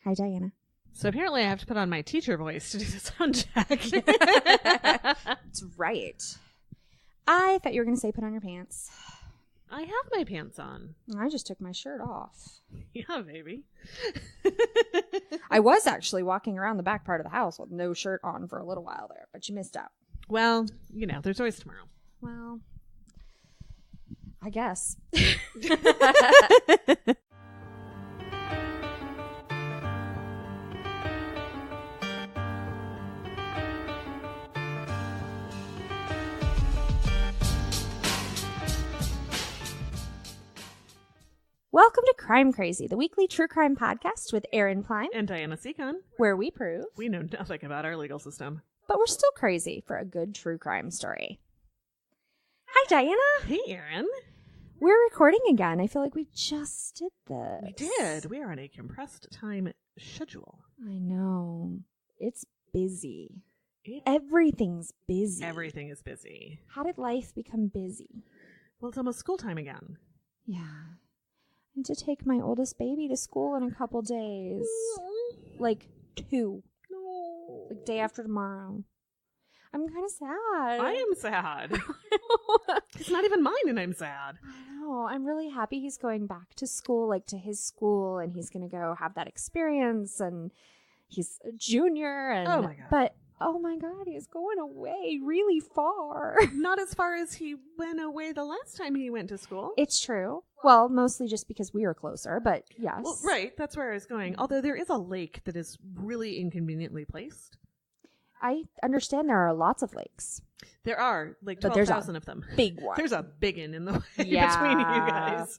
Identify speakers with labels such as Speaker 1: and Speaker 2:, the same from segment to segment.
Speaker 1: Hi, Diana.
Speaker 2: So apparently I have to put on my teacher voice to do the sound check.
Speaker 1: That's right. I thought you were going to say put on your pants.
Speaker 2: I have my pants on.
Speaker 1: I just took my shirt off.
Speaker 2: Yeah, baby.
Speaker 1: I was actually walking around the back part of the house with no shirt on for a little while there, but you missed out.
Speaker 2: Well, you know, there's always tomorrow.
Speaker 1: Well, I guess. Welcome to Crime Crazy, the weekly true crime podcast with Aaron Pline
Speaker 2: And Diana Seacon.
Speaker 1: where we prove
Speaker 2: We know nothing about our legal system.
Speaker 1: but we're still crazy for a good true crime story. Hi, Diana.
Speaker 2: Hey, Aaron.
Speaker 1: We're recording again. I feel like we just did this.
Speaker 2: We did. We are on a compressed time schedule.
Speaker 1: I know. It's busy. Everything's busy.
Speaker 2: Everything is busy.
Speaker 1: How did life become busy?
Speaker 2: Well, it's almost school time again.
Speaker 1: Yeah. I need to take my oldest baby to school in a couple days. Like 2.
Speaker 2: No.
Speaker 1: Like day after tomorrow. I'm kind of sad.
Speaker 2: I am sad. It's not even mine and I'm sad.
Speaker 1: I know. I'm really happy he's going back to school, like to his school, and he's going to go have that experience, and he's a junior. And
Speaker 2: Oh my God.
Speaker 1: But, oh my God, he's going away really far.
Speaker 2: Not as far as he went away the last time he went to school.
Speaker 1: It's true. Well, mostly just because we were closer, but yes.
Speaker 2: Well, right. That's where I was going. Although there is a lake that is really inconveniently placed.
Speaker 1: I understand there are lots of lakes.
Speaker 2: There are like
Speaker 1: But there's a
Speaker 2: 12,000 of them.
Speaker 1: Big one.
Speaker 2: There's a biggin in the way
Speaker 1: Yeah.
Speaker 2: between you guys.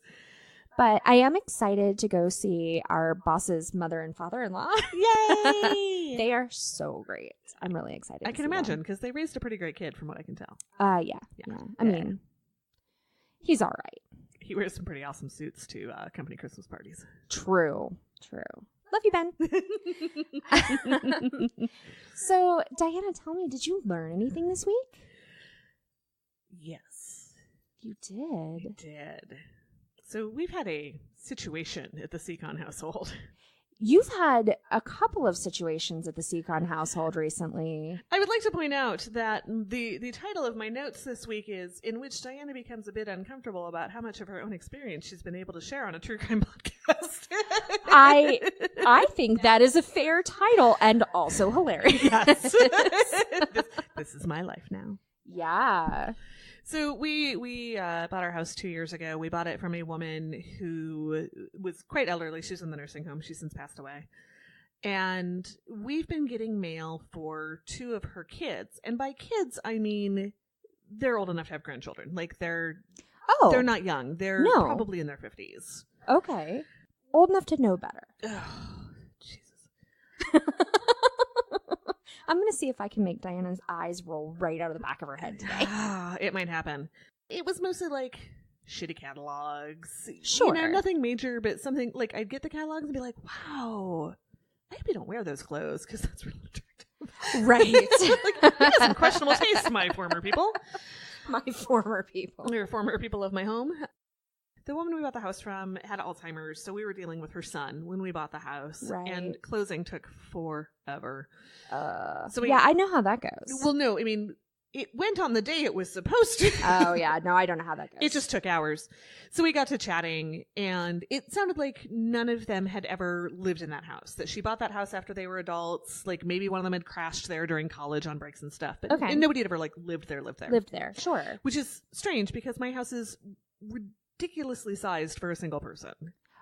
Speaker 1: But I am excited to go see our boss's mother and father-in-law.
Speaker 2: Yay!
Speaker 1: They are so great. I'm really excited.
Speaker 2: I
Speaker 1: to
Speaker 2: can
Speaker 1: see
Speaker 2: imagine because they raised a pretty great kid from what I can tell.
Speaker 1: them. Yeah. I mean, he's all right.
Speaker 2: He wears some pretty awesome suits to company Christmas parties.
Speaker 1: True. Love you, Ben. So, Diana, tell me, did you learn anything this week?
Speaker 2: Yes.
Speaker 1: You did.
Speaker 2: I did. So we've had a situation at the Seacon household.
Speaker 1: You've had a couple of situations at the Seacon household recently.
Speaker 2: I would like to point out that the title of my notes this week is In Which Diana Becomes a Bit Uncomfortable About How Much of Her Own Experience She's Been Able to Share on a True Crime Podcast.
Speaker 1: I think that is a fair title and also hilarious.
Speaker 2: Yes. This is my life now.
Speaker 1: Yeah.
Speaker 2: So we bought our house 2 years ago. We bought it from a woman who was quite elderly. She's in the nursing home. She's since passed away. And we've been getting mail for 2 of her kids. And by kids, I mean they're old enough to have grandchildren. Like they're not young. They're probably in their 50s.
Speaker 1: Okay. Old enough to know better.
Speaker 2: Oh, Jesus.
Speaker 1: I'm going to see if I can make Diana's eyes roll right out of the back of her head today.
Speaker 2: It might happen. It was mostly like shitty catalogs.
Speaker 1: Sure.
Speaker 2: You know, nothing major, but something like I'd get the catalogs and be like, wow, I hope you don't wear those clothes because that's really attractive.
Speaker 1: Right.
Speaker 2: Like, you got some questionable taste, my former people.
Speaker 1: My former people.
Speaker 2: Your former people of my home. The woman we bought the house from had Alzheimer's, so we were dealing with her son when we bought the house.
Speaker 1: Right.
Speaker 2: And closing took forever.
Speaker 1: I know how that goes.
Speaker 2: Well, no, I mean, it went on the day it was supposed to.
Speaker 1: Oh, yeah. No, I don't know how that goes.
Speaker 2: It just took hours. So we got to chatting, and it sounded like none of them had ever lived in that house. That she bought that house after they were adults. Like, maybe one of them had crashed there during college on breaks and stuff. But and nobody had ever, like, lived there.
Speaker 1: Lived there, sure.
Speaker 2: Which is strange, because my house is ridiculously sized for a single person.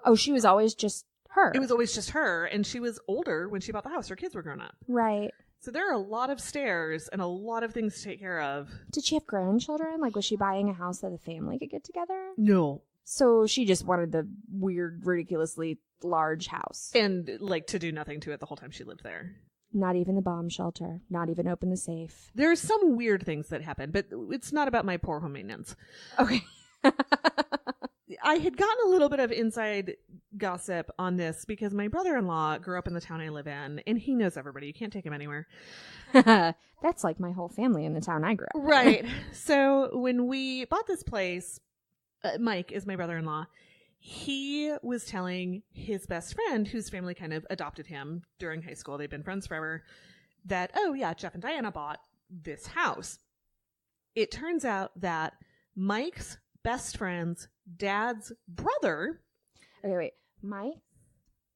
Speaker 1: Oh, she was always just her.
Speaker 2: It was always just her, and she was older when she bought the house. Her kids were grown up.
Speaker 1: Right.
Speaker 2: So there are a lot of stairs and a lot of things to take care of.
Speaker 1: Did she have grandchildren? Like, was she buying a house that the family could get together?
Speaker 2: No.
Speaker 1: So she just wanted the weird, ridiculously large house.
Speaker 2: And, like, to do nothing to it the whole time she lived there.
Speaker 1: Not even the bomb shelter. Not even open the safe.
Speaker 2: There are some weird things that happen, but it's not about my poor home maintenance.
Speaker 1: Okay.
Speaker 2: I had gotten a little bit of inside gossip on this because my brother-in-law grew up in the town I live in, and he knows everybody. You can't take him anywhere.
Speaker 1: That's like my whole family in the town I grew up in.
Speaker 2: Right. So when we bought this place, Mike is my brother-in-law. he was telling his best friend, whose family kind of adopted him during high school, they've been friends forever, that, oh yeah, Jeff and Diana bought this house. It turns out that Mike's best friend's dad's brother.
Speaker 1: Okay, wait. Mike?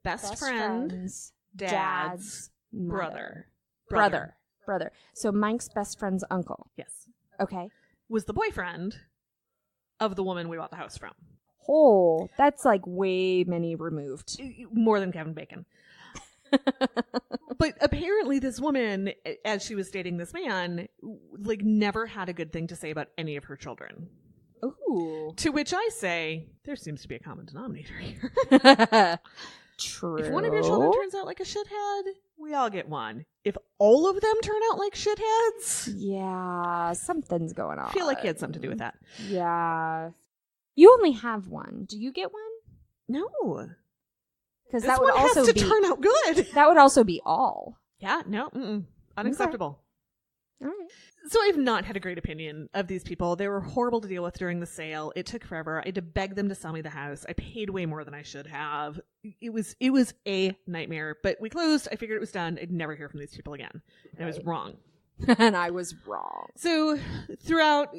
Speaker 2: Best friend's dad's brother.
Speaker 1: Brother. So Mike's best friend's uncle.
Speaker 2: Yes.
Speaker 1: Okay.
Speaker 2: Was the boyfriend of the woman we bought the house from.
Speaker 1: Oh, that's like way many removed.
Speaker 2: More than Kevin Bacon. But apparently this woman, as she was dating this man, like never had a good thing to say about any of her children.
Speaker 1: Ooh.
Speaker 2: To which I say, there seems to be a common denominator here.
Speaker 1: True.
Speaker 2: If one of your children turns out like a shithead, we all get one. If all of them turn out like shitheads,
Speaker 1: yeah, something's going on.
Speaker 2: I feel like you had something to do with that.
Speaker 1: Yeah. You only have one. Do you get one?
Speaker 2: No.
Speaker 1: Because
Speaker 2: This
Speaker 1: that would
Speaker 2: one
Speaker 1: also
Speaker 2: has to
Speaker 1: be
Speaker 2: turn out good.
Speaker 1: That would also be all.
Speaker 2: Yeah, no, unacceptable.
Speaker 1: All right.
Speaker 2: So I've not had a great opinion of these people. They were horrible to deal with during the sale. It took forever. I had to beg them to sell me the house. I paid way more than I should have. It was a nightmare. But we closed. I figured it was done. I'd never hear from these people again. And I was wrong.
Speaker 1: And I was wrong.
Speaker 2: So throughout,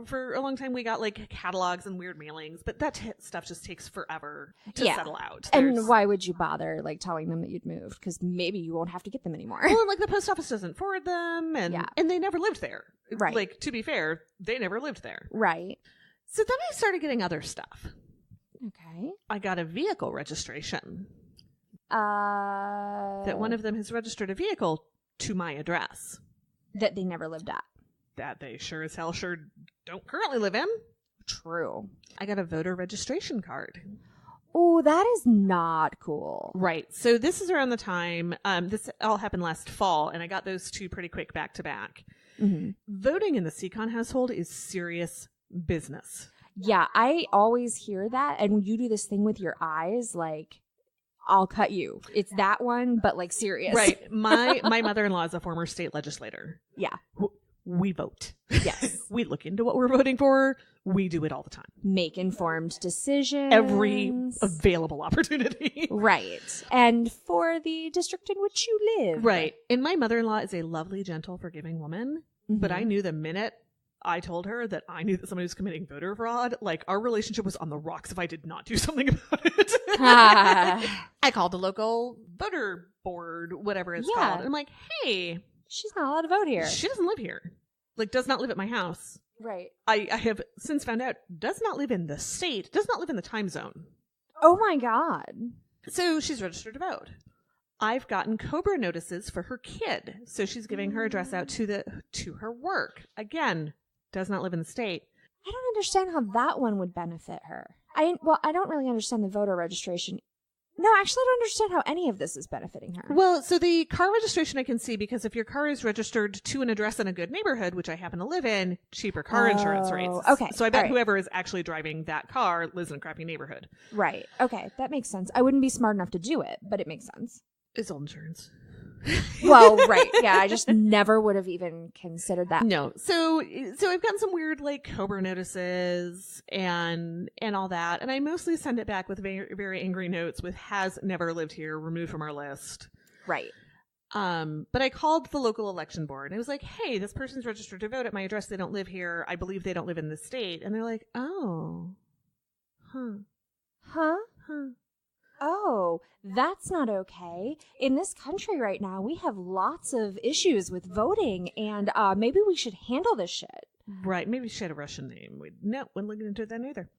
Speaker 2: for a long time, we got like catalogs and weird mailings, but that stuff just takes forever to settle out.
Speaker 1: And why would you bother like telling them that you'd moved? Because maybe you won't have to get them anymore.
Speaker 2: Well, like the post office doesn't forward them, and they never lived there.
Speaker 1: Right.
Speaker 2: Like, to be fair, they never lived there.
Speaker 1: Right.
Speaker 2: So then I started getting other stuff.
Speaker 1: Okay.
Speaker 2: I got a vehicle registration.
Speaker 1: That
Speaker 2: one of them has registered a vehicle to my address.
Speaker 1: That they never lived at.
Speaker 2: That they sure as hell don't currently live in.
Speaker 1: True.
Speaker 2: I got a voter registration card.
Speaker 1: Oh, that is not cool.
Speaker 2: Right. So this is around the time, this all happened last fall, and I got those two pretty quick back to back.
Speaker 1: Mm-hmm.
Speaker 2: Voting in the Seacon household is serious business.
Speaker 1: Yeah, I always hear that. And when you do this thing with your eyes, like, I'll cut you. It's that one, but like serious.
Speaker 2: Right. My mother-in-law is a former state legislator.
Speaker 1: Yeah.
Speaker 2: We vote.
Speaker 1: Yes.
Speaker 2: We look into what we're voting for. We do it all the time.
Speaker 1: Make informed decisions.
Speaker 2: Every available opportunity.
Speaker 1: Right. And for the district in which you live.
Speaker 2: Right. And my mother-in-law is a lovely, gentle, forgiving woman. Mm-hmm. But I knew the minute I told her that I knew that somebody was committing voter fraud, like our relationship was on the rocks if I did not do something about it. I called the local voter board, whatever it's called. And I'm like, hey,
Speaker 1: she's not allowed to vote here.
Speaker 2: She doesn't live here. Like, does not live at my house.
Speaker 1: Right.
Speaker 2: I have since found out does not live in the state, does not live in the time zone.
Speaker 1: Oh my God.
Speaker 2: So she's registered to vote. I've gotten COBRA notices for her kid. So she's giving her address out to her work. Again, does not live in the state.
Speaker 1: I don't understand how that one would benefit her. I don't really understand the voter registration. No, actually, I don't understand how any of this is benefiting her.
Speaker 2: Well, so the car registration I can see, because if your car is registered to an address in a good neighborhood, which I happen to live in, cheaper car insurance rates.
Speaker 1: Okay.
Speaker 2: So I bet whoever is actually driving that car lives in a crappy neighborhood.
Speaker 1: Right. Okay. That makes sense. I wouldn't be smart enough to do it, but it makes sense.
Speaker 2: It's old insurance.
Speaker 1: Well, right. Yeah, I just never would have even considered that.
Speaker 2: No. So I've gotten some weird like COBRA notices and all that. And I mostly send it back with very, very angry notes with has never lived here, removed from our list.
Speaker 1: Right.
Speaker 2: But I called the local election board and it was like, hey, this person's registered to vote at my address. They don't live here. I believe they don't live in this state. And they're like, oh,
Speaker 1: huh? Oh, that's not okay. In this country right now, we have lots of issues with voting, and maybe we should handle this shit.
Speaker 2: Right. Maybe she had a Russian name. No, wouldn't look into that either.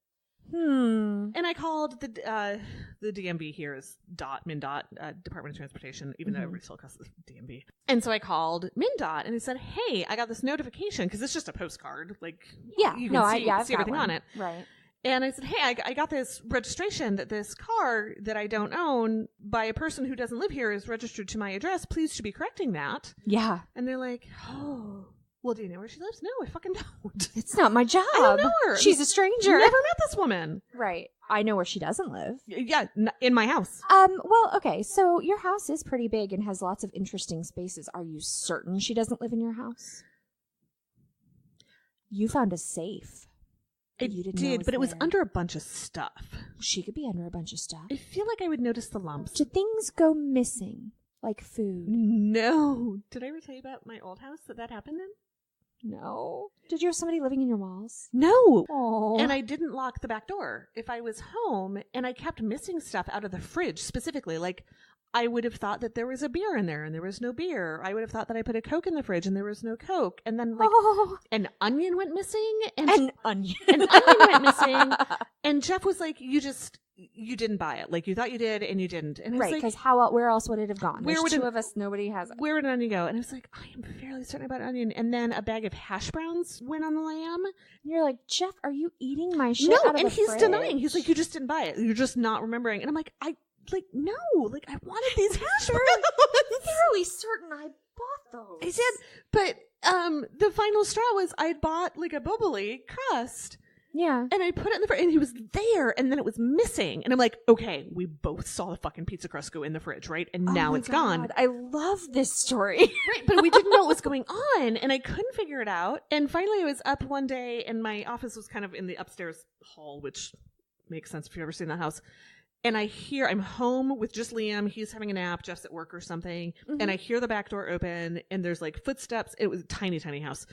Speaker 1: And
Speaker 2: I called the DMV here is MnDOT, Department of Transportation, even though everybody still calls it DMV. And so I called MnDOT and I said, hey, I got this notification because it's just a postcard. Like, you can see everything on it.
Speaker 1: Right.
Speaker 2: And I said, hey, I got this registration that this car that I don't own by a person who doesn't live here is registered to my address. Please to be correcting that.
Speaker 1: Yeah.
Speaker 2: And they're like, oh, well, do you know where she lives? No, I fucking don't.
Speaker 1: It's not my job.
Speaker 2: I don't know her.
Speaker 1: She's a stranger.
Speaker 2: Never met this woman.
Speaker 1: Right. I know where she doesn't live.
Speaker 2: Yeah, in my house.
Speaker 1: Well, okay. So your house is pretty big and has lots of interesting spaces. Are you certain she doesn't live in your house? You found a safe.
Speaker 2: I
Speaker 1: You didn't
Speaker 2: did,
Speaker 1: know
Speaker 2: but it was
Speaker 1: there.
Speaker 2: under a bunch of stuff.
Speaker 1: She could be under a bunch of stuff.
Speaker 2: I feel like I would notice the lumps.
Speaker 1: Did things go missing? Like food?
Speaker 2: No. Did I ever tell you about my old house that happened in?
Speaker 1: No. Did you have somebody living in your walls?
Speaker 2: No.
Speaker 1: Oh.
Speaker 2: And I didn't lock the back door. If I was home and I kept missing stuff out of the fridge specifically, like I would have thought that there was a beer in there and there was no beer. I would have thought that I put a Coke in the fridge and there was no Coke. And then like an onion went missing and
Speaker 1: An onion.
Speaker 2: an onion went missing. And Jeff was like, you didn't buy it. Like you thought you did and you didn't. And
Speaker 1: Right,
Speaker 2: like,
Speaker 1: because where else would it have gone?
Speaker 2: Where
Speaker 1: There's
Speaker 2: would
Speaker 1: two
Speaker 2: it-
Speaker 1: of us, nobody has it.
Speaker 2: where would an onion go? And I was like, I am fairly certain about onion. And then a bag of hash browns went on the lamb.
Speaker 1: And you're like, Jeff, are you eating my shit
Speaker 2: No,
Speaker 1: out of
Speaker 2: and
Speaker 1: the
Speaker 2: he's
Speaker 1: fridge?
Speaker 2: denying. He's like, you just didn't buy it. You're just not remembering. And I'm like, no, like I wanted these hash browns.
Speaker 1: fairly certain I bought those.
Speaker 2: I did, but the final straw was I bought like a bubbly crust.
Speaker 1: Yeah.
Speaker 2: And I put it in the fridge, and he was there, and then it was missing. And I'm like, okay, we both saw the fucking pizza crust go in the fridge, right? And now
Speaker 1: my
Speaker 2: it's gone.
Speaker 1: God, I love this story.
Speaker 2: Right, but we didn't know what was going on, and I couldn't figure it out. And finally, I was up one day, and my office was kind of in the upstairs hall, which makes sense if you've ever seen that house. And I'm home with just Liam. He's having a nap. Jeff's at work or something.
Speaker 1: Mhm.
Speaker 2: And I hear the back door open, and there's like footsteps. It was a tiny, tiny house.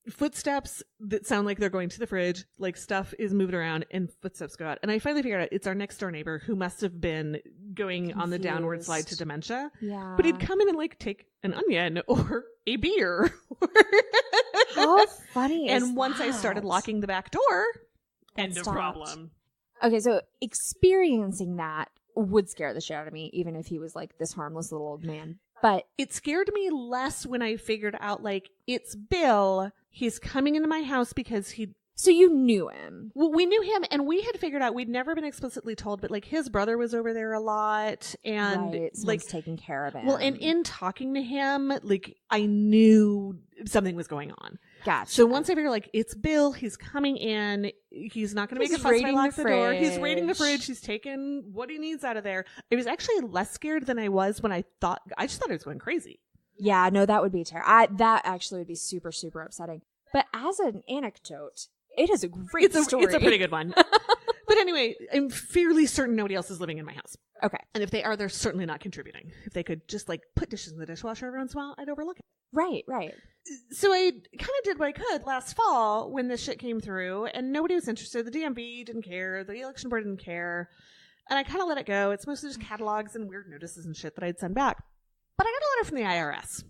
Speaker 2: Footsteps that sound like they're going to the fridge, like stuff is moved around, and footsteps go out. And I finally figured out it's our next door neighbor who must have been going on the downward slide to
Speaker 1: Confused.
Speaker 2: dementia.
Speaker 1: Yeah.
Speaker 2: But he'd come in and like take an onion or a beer.
Speaker 1: How funny is
Speaker 2: And once I started
Speaker 1: that?
Speaker 2: locking the back door,
Speaker 1: That
Speaker 2: end of
Speaker 1: stopped.
Speaker 2: problem.
Speaker 1: Okay, so experiencing that would scare the shit out of me, even if he was like this harmless little old man. But
Speaker 2: It scared me less when I figured out, like, it's Bill. He's coming into my house because
Speaker 1: so you knew him.
Speaker 2: well, we knew him, and we had figured out, we'd never been explicitly told, but like his brother was over there a lot, and
Speaker 1: Right,
Speaker 2: like,
Speaker 1: someone's taking care of him.
Speaker 2: well, and in talking to him, like, I knew something was going on.
Speaker 1: Gotcha.
Speaker 2: So once I figured, like, it's Bill, he's coming in, he's not going to make
Speaker 1: He's
Speaker 2: a fuss if I
Speaker 1: raiding
Speaker 2: lock
Speaker 1: the
Speaker 2: the door. He's raiding the
Speaker 1: fridge.
Speaker 2: fridge. He's taking what he needs out of there. I was actually less scared than I was when I just thought I was going crazy.
Speaker 1: Yeah, no, that would be terrible. That actually would be super, super upsetting. But as an anecdote, it is a great story.
Speaker 2: It's a pretty good one. But anyway, I'm fairly certain nobody else is living in my house.
Speaker 1: Okay.
Speaker 2: And if they are, they're certainly not contributing. If they could just like put dishes in the dishwasher every once in a while, I'd overlook it.
Speaker 1: Right, right.
Speaker 2: So I kind of did what I could last fall when this shit came through, and nobody was interested. The DMV didn't care. The election board didn't care. And I kind of let it go. It's mostly just catalogs and weird notices and shit that I'd send back. But I got a letter from the IRS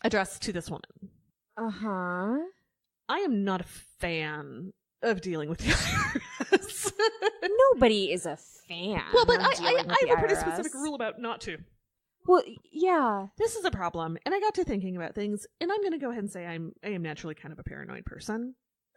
Speaker 2: addressed to this woman.
Speaker 1: Uh-huh.
Speaker 2: I am not a fan of dealing with the IRS.
Speaker 1: Nobody is a fan.
Speaker 2: Well, but
Speaker 1: of
Speaker 2: I
Speaker 1: dealing with
Speaker 2: have
Speaker 1: the
Speaker 2: a pretty
Speaker 1: IRS.
Speaker 2: specific rule about not to.
Speaker 1: Well, yeah.
Speaker 2: This is a problem. And I got to thinking about things, and I'm going to go ahead and say I am naturally kind of a paranoid person.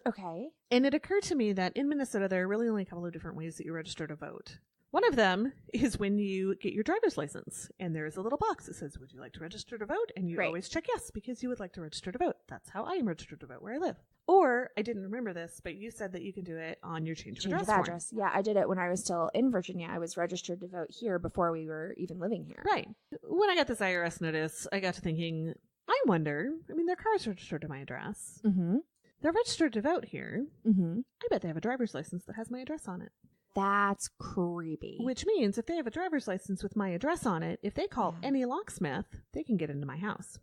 Speaker 1: Okay.
Speaker 2: And it occurred to me that in Minnesota, there are really only a couple of different ways that you register to vote. One of them is when you get your driver's license, and there's a little box that says, would you like to register to vote? And you
Speaker 1: Right.
Speaker 2: always check yes, because you would like to register to vote. That's how I am registered to vote where I live. Or, I didn't remember this, but you said that you can do it on your change of
Speaker 1: Change
Speaker 2: address
Speaker 1: of
Speaker 2: form.
Speaker 1: address. Yeah, I did it when I was still in Virginia. I was registered to vote here before we were even living here.
Speaker 2: Right. When I got this IRS notice, I got to thinking, I wonder, their car is registered to my address.
Speaker 1: Mm-hmm.
Speaker 2: They're registered to vote here.
Speaker 1: Mm-hmm.
Speaker 2: I bet they have a driver's license that has my address on it.
Speaker 1: That's creepy.
Speaker 2: Which means if they have a driver's license with my address on it, if they call
Speaker 1: Yeah.
Speaker 2: any locksmith, they can get into my house.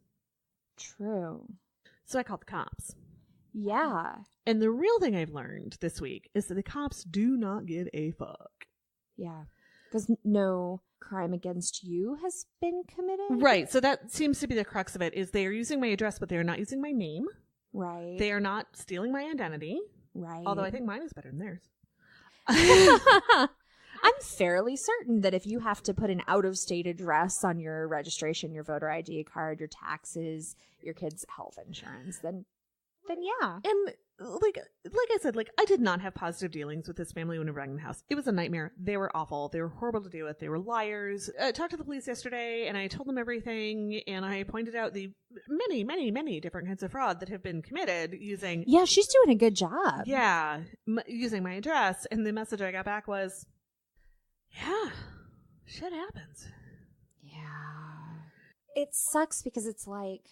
Speaker 1: True.
Speaker 2: So I called the cops.
Speaker 1: Yeah.
Speaker 2: And the real thing I've learned this week is that the cops do not give a fuck.
Speaker 1: Yeah. Because no crime against you has been committed?
Speaker 2: Right. So that seems to be the crux of it, is they are using my address, but they are not using my name.
Speaker 1: Right.
Speaker 2: They are not stealing my identity.
Speaker 1: Right.
Speaker 2: Although I think mine is better than theirs.
Speaker 1: I'm fairly certain that if you have to put an out-of-state address on your registration, your voter ID card, your taxes, your kids' health insurance, then yeah.
Speaker 2: And like I said, I did not have positive dealings with this family when we were in the house. It was a nightmare. They were awful. They were horrible to deal with. They were liars. I talked to the police yesterday, and I told them everything, and I pointed out the many, many, many different kinds of fraud that have been committed using
Speaker 1: Yeah, she's doing a good job.
Speaker 2: using my address. And the message I got back was, yeah, shit happens.
Speaker 1: Yeah. It sucks because it's like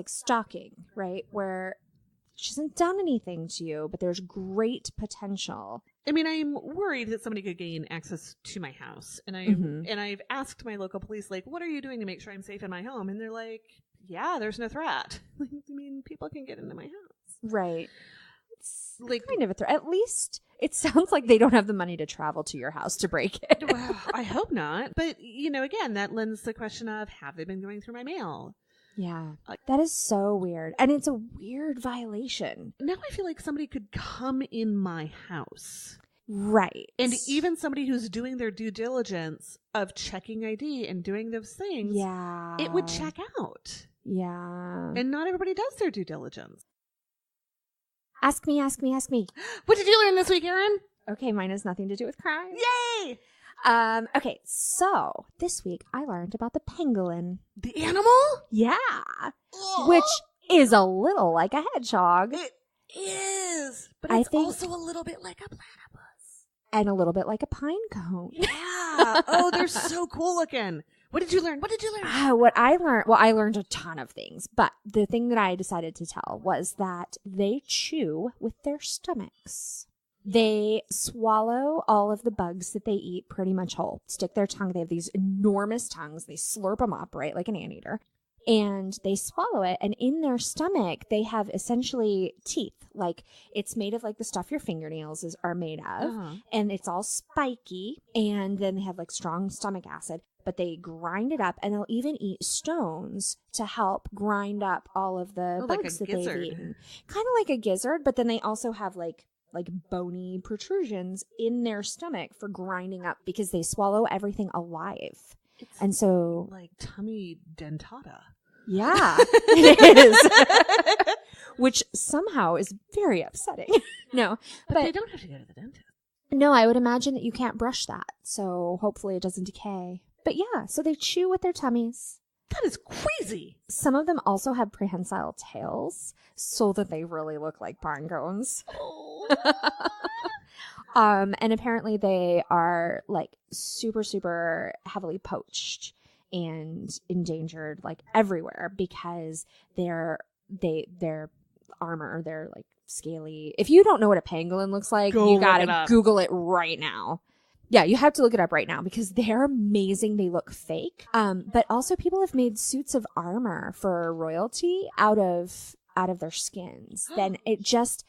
Speaker 1: stalking, right? Where She hasn't done anything to you, but there's great potential.
Speaker 2: I mean, I'm worried that somebody could gain access to my house. And I've asked my local police, like, what are you doing to make sure I'm safe in my home? And they're like, yeah, there's no threat. I mean, people can get into my house.
Speaker 1: Right. It's like kind of a threat. At least it sounds like they don't have the money to travel to your house to break it.
Speaker 2: Well, I hope not. But, again, that lends the question of, have they been going through my mail?
Speaker 1: Yeah, that is so weird. And it's a weird violation.
Speaker 2: Now I feel like somebody could come in my house.
Speaker 1: Right.
Speaker 2: And even somebody who's doing their due diligence of checking ID and doing those things, it would check out.
Speaker 1: Yeah.
Speaker 2: And not everybody does their due diligence.
Speaker 1: Ask me.
Speaker 2: What did you learn this week, Erin?
Speaker 1: Okay, mine has nothing to do with crime.
Speaker 2: Yay!
Speaker 1: Okay, so this week I learned about the pangolin.
Speaker 2: The animal?
Speaker 1: Yeah.
Speaker 2: Oh.
Speaker 1: Which is a little like a hedgehog.
Speaker 2: It is. But it's also a little bit like a platypus.
Speaker 1: And a little bit like a pine cone.
Speaker 2: Yeah. Oh, they're so cool looking. What did you learn?
Speaker 1: I learned a ton of things. But the thing that I decided to tell was that they chew with their stomachs. They swallow all of the bugs that they eat pretty much whole. Stick their tongue. They have these enormous tongues. They slurp them up, right, like an anteater. And they swallow it. And in their stomach, they have essentially teeth. Like, it's made of like the stuff your fingernails are made of. Uh-huh. And it's all spiky. And then they have like strong stomach acid. But they grind it up. And they'll even eat stones to help grind up all of the bugs that they've eaten. Kind of like a gizzard. But then they also have like bony protrusions in their stomach for grinding up because they swallow everything alive. And so
Speaker 2: like tummy dentata.
Speaker 1: Yeah, it is. Which somehow is very upsetting. No,
Speaker 2: but they don't have to go to the dentist.
Speaker 1: No, I would imagine that you can't brush that. So hopefully it doesn't decay. But yeah, so they chew with their tummies.
Speaker 2: That is crazy.
Speaker 1: Some of them also have prehensile tails so that they really look like pine cones. And apparently they are like super, super heavily poached and endangered like everywhere because their armor, they're like scaly. If you don't know what a pangolin looks like, you gotta Google it right now. Yeah, you have to look it up right now because they're amazing. They look fake. But also people have made suits of armor for royalty out of their skins. Then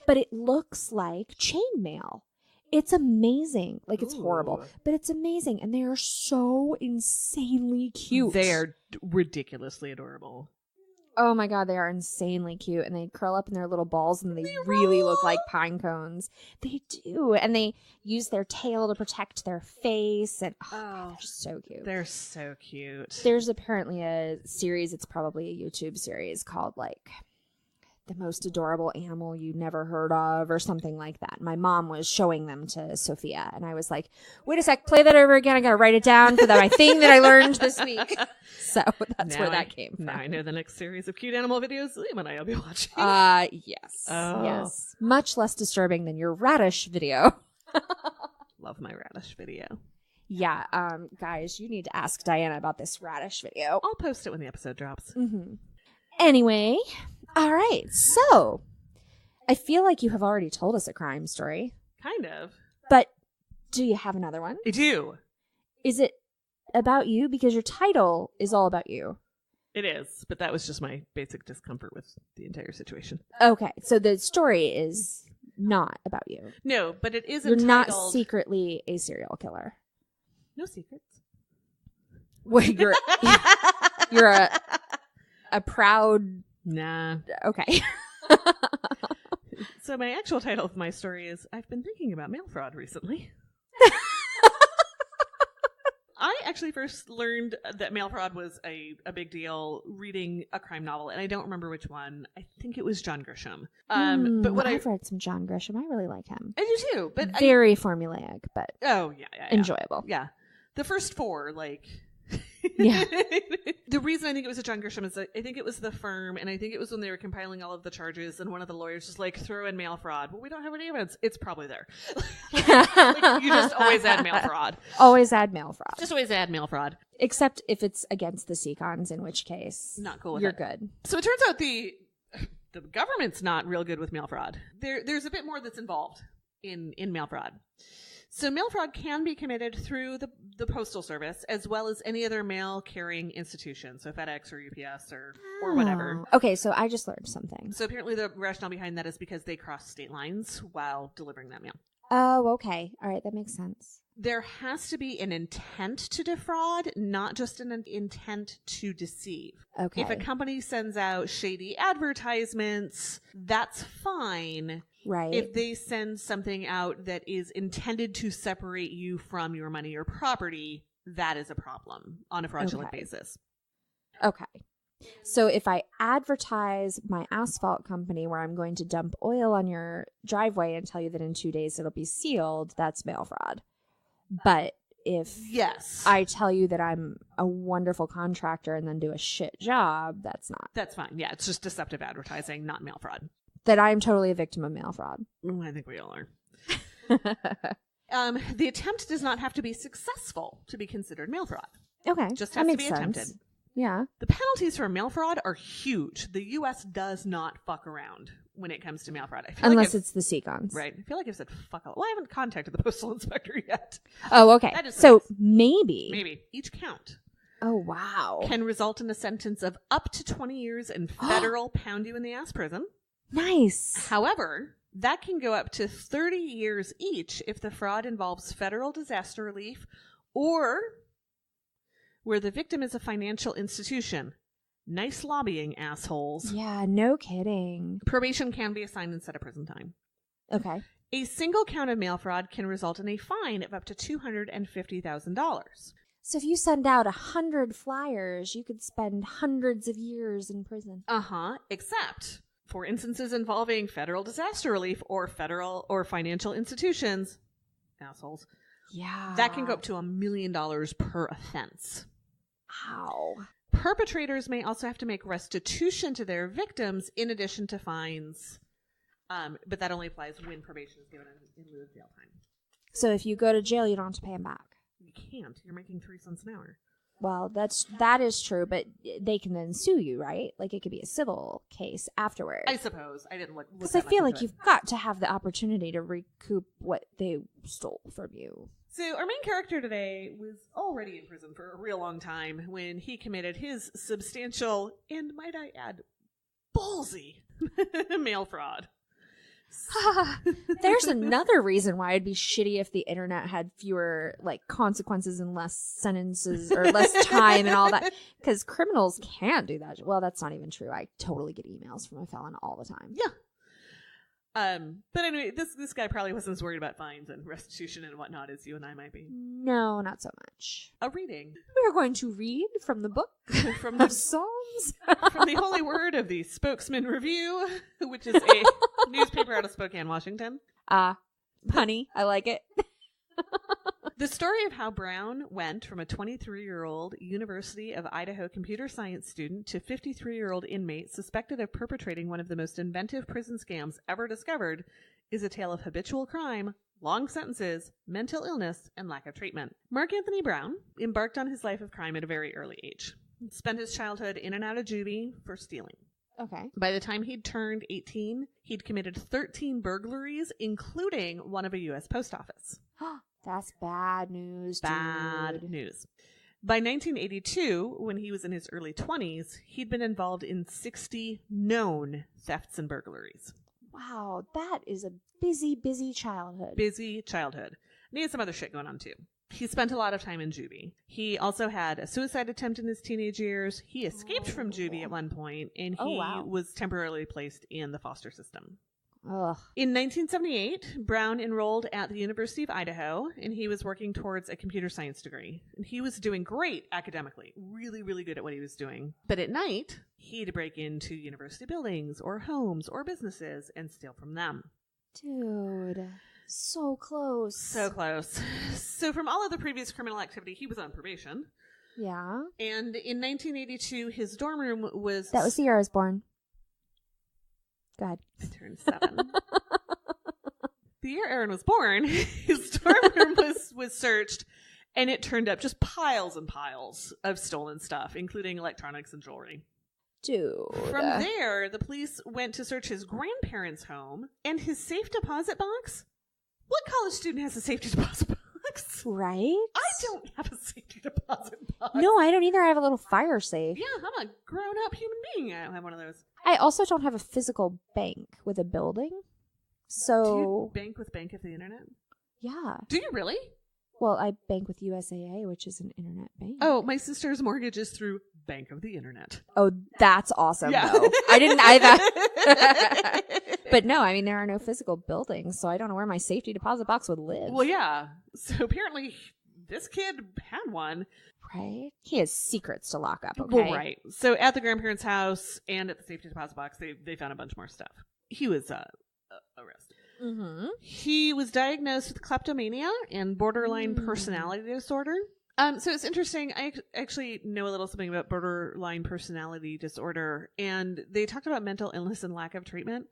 Speaker 1: but it looks like chainmail. It's amazing. Like, it's horrible, but it's amazing. And they are so insanely cute.
Speaker 2: They are ridiculously adorable.
Speaker 1: Oh my God, they are insanely cute. And they curl up in their little balls and they really look like pine cones. They do. And they use their tail to protect their face. And they're so cute.
Speaker 2: They're so cute.
Speaker 1: There's apparently a series, it's probably a YouTube series called like The Most Adorable Animal You Never Heard Of or something like that. My mom was showing them to Sophia and I was like, wait a sec, play that over again. I got to write it down for my thing that I learned this week. So that's where that came from.
Speaker 2: Now I know the next series of cute animal videos Liam and I will be watching.
Speaker 1: Yes. Oh. Yes. Much less disturbing than your radish video.
Speaker 2: Love my radish video.
Speaker 1: Yeah. Guys, you need to ask Diana about this radish video.
Speaker 2: I'll post it when the episode drops.
Speaker 1: Mm-hmm. Anyway. All right. So I feel like you have already told us a crime story.
Speaker 2: Kind of.
Speaker 1: But do you have another one?
Speaker 2: I do.
Speaker 1: Is it about you? Because your title is all about you.
Speaker 2: It is. But that was just my basic discomfort with the entire situation.
Speaker 1: Okay. So the story is not about you.
Speaker 2: No, but it is
Speaker 1: entitled... You're not secretly a serial killer.
Speaker 2: No secrets.
Speaker 1: Wait, you're a proud...
Speaker 2: Nah.
Speaker 1: Okay.
Speaker 2: So my actual title of my story is I've been thinking about mail fraud recently. I actually first learned that mail fraud was a big deal reading a crime novel, and I don't remember which one. I think it was John Grisham. But
Speaker 1: I've read some John Grisham. I really like him.
Speaker 2: I do too. But
Speaker 1: very formulaic, but
Speaker 2: yeah.
Speaker 1: Enjoyable.
Speaker 2: Yeah. The first four, like...
Speaker 1: Yeah.
Speaker 2: The reason I think it was a John Grisham is that I think it was the firm, and I think it was when they were compiling all of the charges, and one of the lawyers was like, throw in mail fraud. Well, we don't have any evidence. It's probably there. Like, you just always add mail fraud.
Speaker 1: Always add mail fraud.
Speaker 2: Just always add mail fraud.
Speaker 1: Except if it's against the Seacons, in which case
Speaker 2: not cool with
Speaker 1: you're
Speaker 2: it.
Speaker 1: Good.
Speaker 2: So it turns out the the government's not real good with mail fraud. There's a bit more that's involved in mail fraud. So mail fraud can be committed through the Postal Service as well as any other mail carrying institution. So FedEx or UPS or whatever.
Speaker 1: Okay, so I just learned something.
Speaker 2: So apparently the rationale behind that is because they cross state lines while delivering that mail.
Speaker 1: Oh, okay. All right, that makes sense.
Speaker 2: There has to be an intent to defraud, not just an intent to deceive.
Speaker 1: Okay.
Speaker 2: If a company sends out shady advertisements, that's fine.
Speaker 1: Right.
Speaker 2: If they send something out that is intended to separate you from your money or property, that is a problem on a fraudulent basis.
Speaker 1: Okay. So if I advertise my asphalt company where I'm going to dump oil on your driveway and tell you that in 2 days it'll be sealed, that's mail fraud. But if I tell you that I'm a wonderful contractor and then do a shit job, that's not.
Speaker 2: That's fine. Yeah, it's just deceptive advertising, not mail fraud.
Speaker 1: That I'm totally a victim of mail fraud.
Speaker 2: I think we all are. The attempt does not have to be successful to be considered mail fraud.
Speaker 1: Okay.
Speaker 2: Just has to be attempted.
Speaker 1: Yeah.
Speaker 2: The penalties for mail fraud are huge. The U.S. does not fuck around when it comes to mail fraud.
Speaker 1: Unless it's the Seacons.
Speaker 2: Right. I feel like I've said fuck a lot. Well, I haven't contacted the postal inspector yet.
Speaker 1: Oh, okay. So
Speaker 2: nice.
Speaker 1: Maybe.
Speaker 2: Each count.
Speaker 1: Oh, wow.
Speaker 2: Can result in a sentence of up to 20 years in federal pound you in the ass prison.
Speaker 1: Nice.
Speaker 2: However, that can go up to 30 years each if the fraud involves federal disaster relief or where the victim is a financial institution. Nice lobbying, assholes.
Speaker 1: Yeah, no kidding.
Speaker 2: Probation can be assigned instead of prison time.
Speaker 1: Okay.
Speaker 2: A single count of mail fraud can result in a fine of up to $250,000.
Speaker 1: So if you send out 100 flyers, you could spend hundreds of years in prison.
Speaker 2: Except for instances involving federal disaster relief or federal or financial institutions, assholes.
Speaker 1: Yeah.
Speaker 2: That can go up to $1 million per offense.
Speaker 1: Wow.
Speaker 2: Perpetrators may also have to make restitution to their victims in addition to fines. But that only applies when probation is given in lieu of jail time.
Speaker 1: So if you go to jail, you don't have to pay them back.
Speaker 2: You can't. You're making 3 cents an hour.
Speaker 1: Well, that is true, but they can then sue you, right? Like it could be a civil case afterwards.
Speaker 2: I suppose. I didn't look.
Speaker 1: Because I feel like you've got to have the opportunity to recoup what they stole from you.
Speaker 2: So our main character today was already in prison for a real long time when he committed his substantial and, might I add, ballsy mail fraud.
Speaker 1: There's another reason why it'd be shitty if the internet had fewer consequences and less sentences or less time and all that, because criminals can't do that. Well, that's not even true. I totally get emails from a felon all the time.
Speaker 2: Yeah. But anyway, this guy probably wasn't as worried about fines and restitution and whatnot as you and I might be.
Speaker 1: No, not so much.
Speaker 2: A reading.
Speaker 1: We're going to read from the book
Speaker 2: from the
Speaker 1: Psalms.
Speaker 2: From the holy word of the Spokesman Review, which is a newspaper out of Spokane, Washington.
Speaker 1: Punny. I like it.
Speaker 2: The story of how Brown went from a 23-year-old University of Idaho computer science student to 53-year-old inmate suspected of perpetrating one of the most inventive prison scams ever discovered is a tale of habitual crime, long sentences, mental illness, and lack of treatment. Mark Anthony Brown embarked on his life of crime at a very early age. He spent his childhood in and out of juvie for stealing.
Speaker 1: Okay.
Speaker 2: By the time he'd turned 18, he'd committed 13 burglaries, including one of a U.S. post office.
Speaker 1: That's bad news, dude.
Speaker 2: Bad news. By 1982, when he was in his early 20s, he'd been involved in 60 known thefts and burglaries.
Speaker 1: Wow, that is a busy childhood.
Speaker 2: Busy childhood. And he had some other shit going on, too. He spent a lot of time in juvie. He also had a suicide attempt in his teenage years. He escaped from juvie at one point, and he was temporarily placed in the foster system.
Speaker 1: Ugh.
Speaker 2: In 1978, Brown enrolled at the University of Idaho, and he was working towards a computer science degree. And he was doing great academically, really, really good at what he was doing. But at night, he'd break into university buildings or homes or businesses and steal from them.
Speaker 1: Dude, so close.
Speaker 2: So close. So from all of the previous criminal activity, he was on probation.
Speaker 1: Yeah.
Speaker 2: And in 1982, his dorm room was...
Speaker 1: That was the year I was born. Go ahead.
Speaker 2: I turned 7. The year Aaron was born, his dorm room was searched, and it turned up just piles and piles of stolen stuff, including electronics and jewelry.
Speaker 1: Dude.
Speaker 2: From there, the police went to search his grandparents' home and his safe deposit box. What college student has a safety deposit box?
Speaker 1: Right?
Speaker 2: I don't have a safety deposit box.
Speaker 1: No, I don't either. I have a little fire safe.
Speaker 2: Yeah, I'm a grown-up human being. I don't have one of those.
Speaker 1: I also don't have a physical bank with a building. So.
Speaker 2: Do you bank with Bank of the Internet?
Speaker 1: Yeah.
Speaker 2: Do you really?
Speaker 1: Well, I bank with USAA, which is an internet bank.
Speaker 2: Oh, my sister's mortgage is through Bank of the Internet.
Speaker 1: Oh, that's awesome,
Speaker 2: Yeah.
Speaker 1: though. I didn't either. But no, I mean, there are no physical buildings, so I don't know where my safety deposit box would live.
Speaker 2: Well, yeah. So apparently this kid had one.
Speaker 1: Right? He has secrets to lock up, okay?
Speaker 2: Well, right. So at the grandparents' house and at the safety deposit box, they found a bunch more stuff. He was arrested.
Speaker 1: Mm-hmm.
Speaker 2: He was diagnosed with kleptomania and borderline personality disorder. So it's interesting. I actually know a little something about borderline personality disorder, and they talked about mental illness and lack of treatment.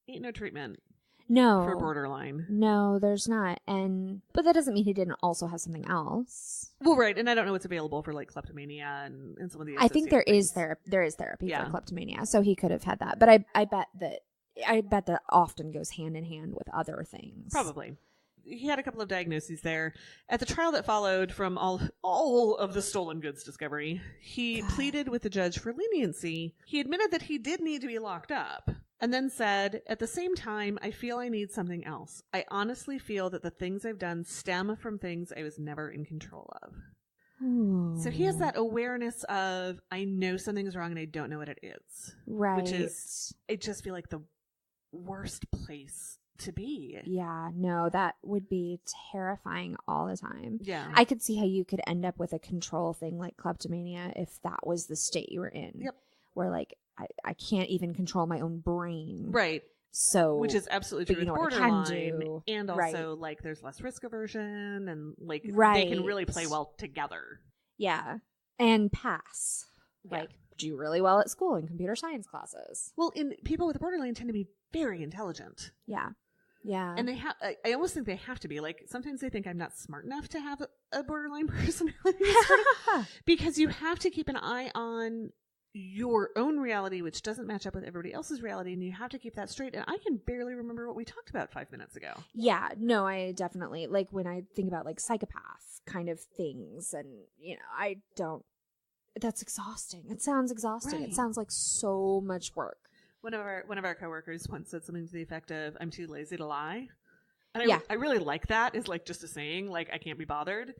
Speaker 2: Ain't no treatment for borderline.
Speaker 1: No, there's not. But that doesn't mean he didn't also have something else.
Speaker 2: Well, right, and I don't know what's available for like kleptomania and some of the.
Speaker 1: I think there is therapy for kleptomania, so he could have had that. But I bet that often goes hand in hand with other things.
Speaker 2: Probably. He had a couple of diagnoses there. At the trial that followed from all of the stolen goods discovery, he pleaded with the judge for leniency. He admitted that he did need to be locked up, and then said, at the same time, I feel I need something else. I honestly feel that the things I've done stem from things I was never in control of.
Speaker 1: Ooh.
Speaker 2: So he has that awareness of, I know something's wrong and I don't know what it is.
Speaker 1: Right.
Speaker 2: Which is, I just feel like the worst place to be.
Speaker 1: Yeah, no, that would be terrifying all the time.
Speaker 2: Yeah.
Speaker 1: I could see how you could end up with a control thing like kleptomania if that was the state you were in.
Speaker 2: Yep.
Speaker 1: Where like I can't even control my own brain.
Speaker 2: Right.
Speaker 1: So,
Speaker 2: which is absolutely true with borderline, and also
Speaker 1: right.
Speaker 2: like there's less risk aversion, and like
Speaker 1: right.
Speaker 2: they can really play well together.
Speaker 1: Yeah, and pass.
Speaker 2: Yeah.
Speaker 1: Like do really well at school in computer science classes.
Speaker 2: Well, people with borderline tend to be very intelligent.
Speaker 1: Yeah, yeah,
Speaker 2: and they have. I almost think they have to be. Like sometimes they think I'm not smart enough to have a borderline personality disorder because you have to keep an eye on your own reality, which doesn't match up with everybody else's reality, and you have to keep that straight. And I can barely remember what we talked about 5 minutes ago.
Speaker 1: Yeah, no, I definitely, like when I think about like psychopath kind of things, and I don't, that's exhausting. It sounds exhausting. Right. It sounds like so much work.
Speaker 2: One of our coworkers once said something to the effect of, I'm too lazy to lie. And I really like that, is like just a saying, like I can't be bothered.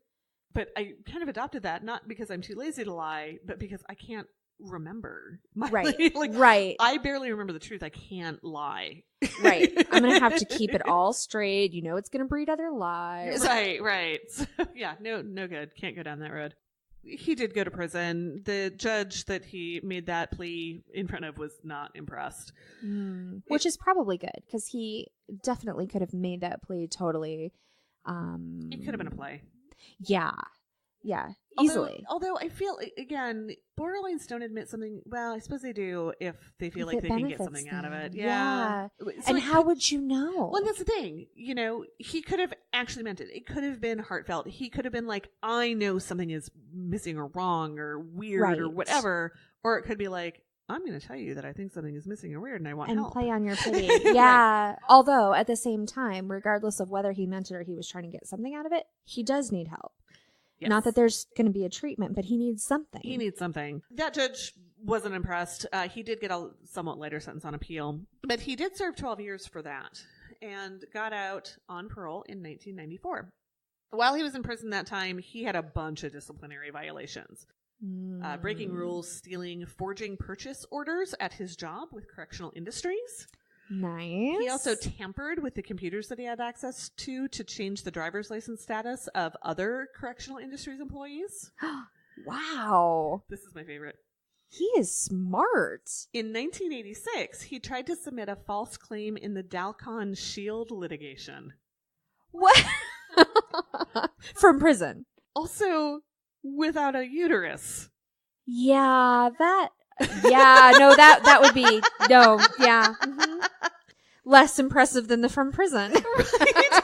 Speaker 2: But I kind of adopted that, not because I'm too lazy to lie, but because I can't remember my
Speaker 1: right
Speaker 2: like,
Speaker 1: right
Speaker 2: I barely remember the truth. I can't lie.
Speaker 1: Right. I'm gonna have to keep it all straight. It's gonna breed other lies.
Speaker 2: Right. So, yeah, no good. Can't go down that road. He did go to prison. The judge that he made that plea in front of was not impressed.
Speaker 1: Which is probably good, because he definitely could have made that plea totally
Speaker 2: it could have been a play.
Speaker 1: Yeah, easily.
Speaker 2: Although I feel, again, borderlines don't admit something. Well, I suppose they do if they feel like they can get something out of it. Yeah. So
Speaker 1: and how would you know?
Speaker 2: Well, that's the thing. He could have actually meant it. It could have been heartfelt. He could have been like, I know something is missing or wrong or weird or whatever. Or it could be like, I'm going to tell you that I think something is missing or weird and I want help.
Speaker 1: And play on your pity. Yeah. Right. Although, at the same time, regardless of whether he meant it or he was trying to get something out of it, he does need help. Yes. Not that there's going to be a treatment, but he needs something.
Speaker 2: That judge wasn't impressed. He did get a somewhat lighter sentence on appeal, but he did serve 12 years for that and got out on parole in 1994. While he was in prison that time, he had a bunch of disciplinary violations. Breaking rules, stealing, forging purchase orders at his job with correctional industries.
Speaker 1: Nice.
Speaker 2: He also tampered with the computers that he had access to change the driver's license status of other correctional industries employees.
Speaker 1: Wow.
Speaker 2: This is my favorite.
Speaker 1: He is smart.
Speaker 2: In 1986, he tried to submit a false claim in the Dalcon Shield litigation.
Speaker 1: What? From prison.
Speaker 2: Also, without a uterus.
Speaker 1: Yeah, that would be, no, yeah. Mm-hmm. Less impressive than the from prison.
Speaker 2: Right.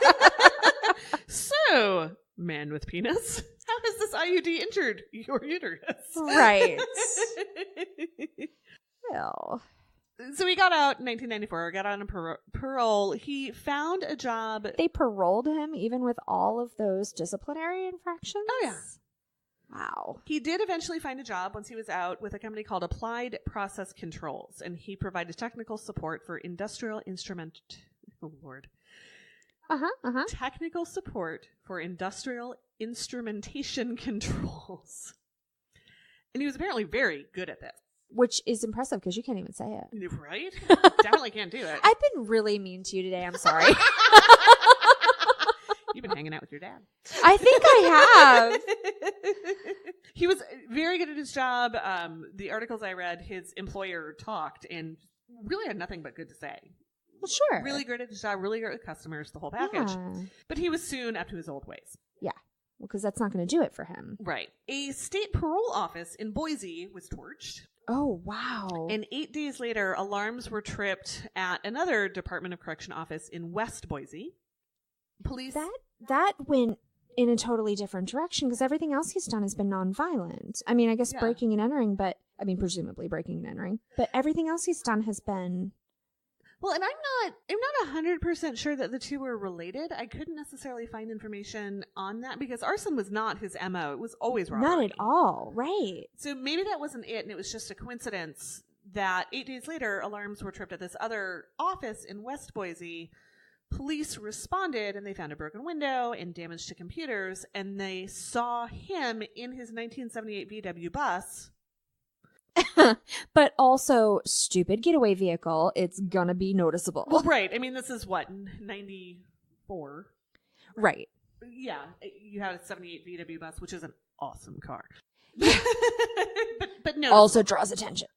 Speaker 2: So, man with penis, how has this IUD injured your uterus?
Speaker 1: Right. Well,
Speaker 2: So he got out in 1994, got on a parole. He found a job.
Speaker 1: they paroled him even with all of those disciplinary infractions?
Speaker 2: Oh, yeah.
Speaker 1: Wow.
Speaker 2: He did eventually find a job once he was out with a company called Applied Process Controls, and he provided technical support for industrial instrument. Oh, Lord. Technical support for industrial instrumentation controls. And he was apparently very good at this.
Speaker 1: Which is impressive because you can't even say it.
Speaker 2: Right? Definitely can't do it.
Speaker 1: I've been really mean to you today. I'm sorry.
Speaker 2: You've been hanging out with your dad.
Speaker 1: I think I have.
Speaker 2: He was very good at his job. The articles I read, his employer talked and really had nothing but good to say.
Speaker 1: Well, sure.
Speaker 2: Really good at his job, really good at customers, the whole package.
Speaker 1: Yeah.
Speaker 2: But he was soon up to his old ways.
Speaker 1: Yeah. Well, because that's not going to do it for him.
Speaker 2: Right. A state parole office in Boise was torched.
Speaker 1: Oh, wow.
Speaker 2: And 8 days later, alarms were tripped at another Department of Correction office in West Boise. Police...
Speaker 1: That went in a totally different direction because everything else he's done has been nonviolent. I mean, I guess breaking and entering, but... I mean, presumably breaking and entering. But everything else he's done has been...
Speaker 2: Well, and I'm not 100% sure that the two were related. I couldn't necessarily find information on that because arson was not his MO. It was always robbery.
Speaker 1: Not at all, right.
Speaker 2: So maybe that wasn't it, and it was just a coincidence that 8 days later, alarms were tripped at this other office in West Boise. Police responded, and they found a broken window and damage to computers, and they saw him in his 1978 VW bus.
Speaker 1: But also, stupid getaway vehicle. It's gonna be noticeable.
Speaker 2: Well, right. I mean, this is what, 94?
Speaker 1: Right.
Speaker 2: Yeah. You had a 78 VW bus, which is an awesome car. but no.
Speaker 1: Also draws attention.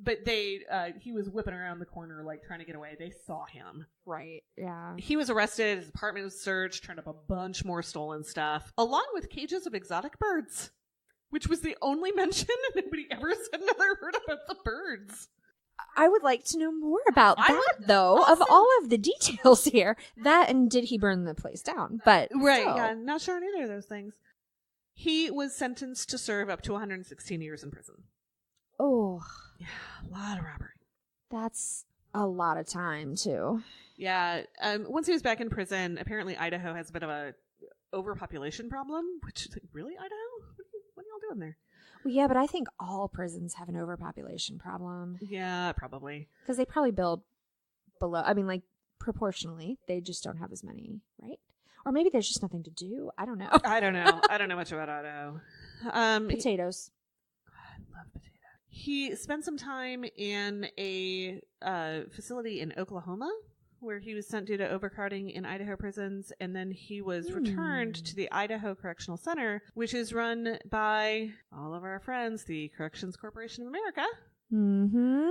Speaker 2: But he was whipping around the corner, like, trying to get away. They saw him.
Speaker 1: Right, yeah.
Speaker 2: He was arrested. His apartment was searched, turned up a bunch more stolen stuff, along with cages of exotic birds. Which was the only mention, and nobody ever said another word about the birds.
Speaker 1: I would like to know more about that, though, of all of the details here. That, and did he burn the place down? But
Speaker 2: right,
Speaker 1: still.
Speaker 2: yeah, not sure on either of those things. He was sentenced to serve up to 116 years in prison.
Speaker 1: Oh.
Speaker 2: Yeah, a lot of robbery.
Speaker 1: That's a lot of time, too.
Speaker 2: Yeah, once he was back in prison, apparently Idaho has a bit of a overpopulation problem, which, like, really, Idaho? What are y'all doing there?
Speaker 1: Well, yeah, but I think all prisons have an overpopulation problem.
Speaker 2: Yeah, probably.
Speaker 1: Because they probably build below, I mean, like, proportionally. They just don't have as many, right? Or maybe there's just nothing to do. I don't know.
Speaker 2: I don't know. I don't know much about Idaho.
Speaker 1: Potatoes.
Speaker 2: I love potatoes. He spent some time in a facility in Oklahoma, where he was sent due to overcrowding in Idaho prisons, and then he was returned to the Idaho Correctional Center, which is run by all of our friends, the Corrections Corporation of America.
Speaker 1: Mm-hmm.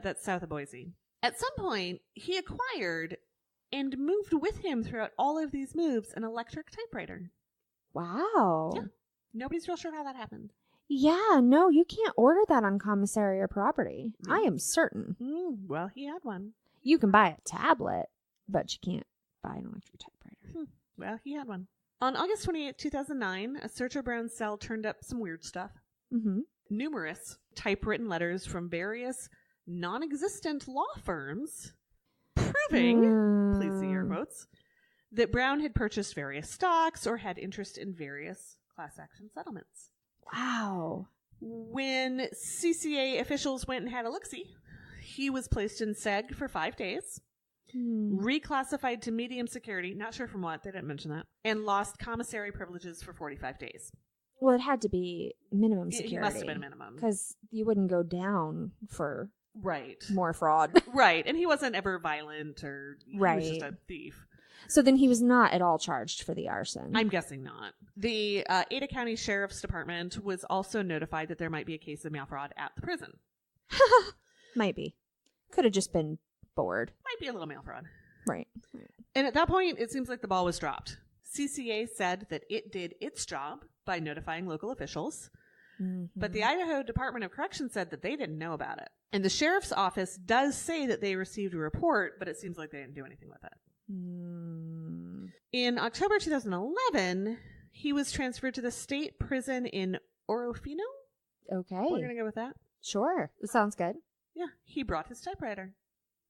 Speaker 2: That's south of Boise. At some point, he acquired and moved with him throughout all of these moves an electric typewriter.
Speaker 1: Wow.
Speaker 2: Yeah. Nobody's real sure how that happened.
Speaker 1: Yeah, no, you can't order that on commissary or property. I am certain.
Speaker 2: Well, he had one.
Speaker 1: You can buy a tablet, but you can't buy an electric typewriter.
Speaker 2: Well, he had one. On August 28, 2009, a search of Brown's cell turned up some weird stuff.
Speaker 1: Mm-hmm.
Speaker 2: Numerous typewritten letters from various non-existent law firms proving, please see air quotes, that Brown had purchased various stocks or had interest in various class action settlements.
Speaker 1: Wow.
Speaker 2: When CCA officials went and had a look-see, he was placed in SEG for 5 days, reclassified to medium security, not sure from what, they didn't mention that, and lost commissary privileges for 45 days.
Speaker 1: Well, it had to be minimum security.
Speaker 2: It must have been minimum.
Speaker 1: Because you wouldn't go down for
Speaker 2: right
Speaker 1: more fraud.
Speaker 2: Right, and he wasn't ever violent or he was just a thief.
Speaker 1: So then he was not at all charged for the arson.
Speaker 2: I'm guessing not. The Ada County Sheriff's Department was also notified that there might be a case of mail fraud at the prison.
Speaker 1: Might be. Could have just been bored.
Speaker 2: Might be a little mail fraud.
Speaker 1: Right.
Speaker 2: And at that point, it seems like the ball was dropped. CCA said that it did its job by notifying local officials, but the Idaho Department of Corrections said that they didn't know about it. And the sheriff's office does say that they received a report, but it seems like they didn't do anything with it. In October 2011, he was transferred to the state prison in Orofino.
Speaker 1: Okay.
Speaker 2: We're going to go with that.
Speaker 1: Sure. That sounds good.
Speaker 2: Yeah, he brought his typewriter.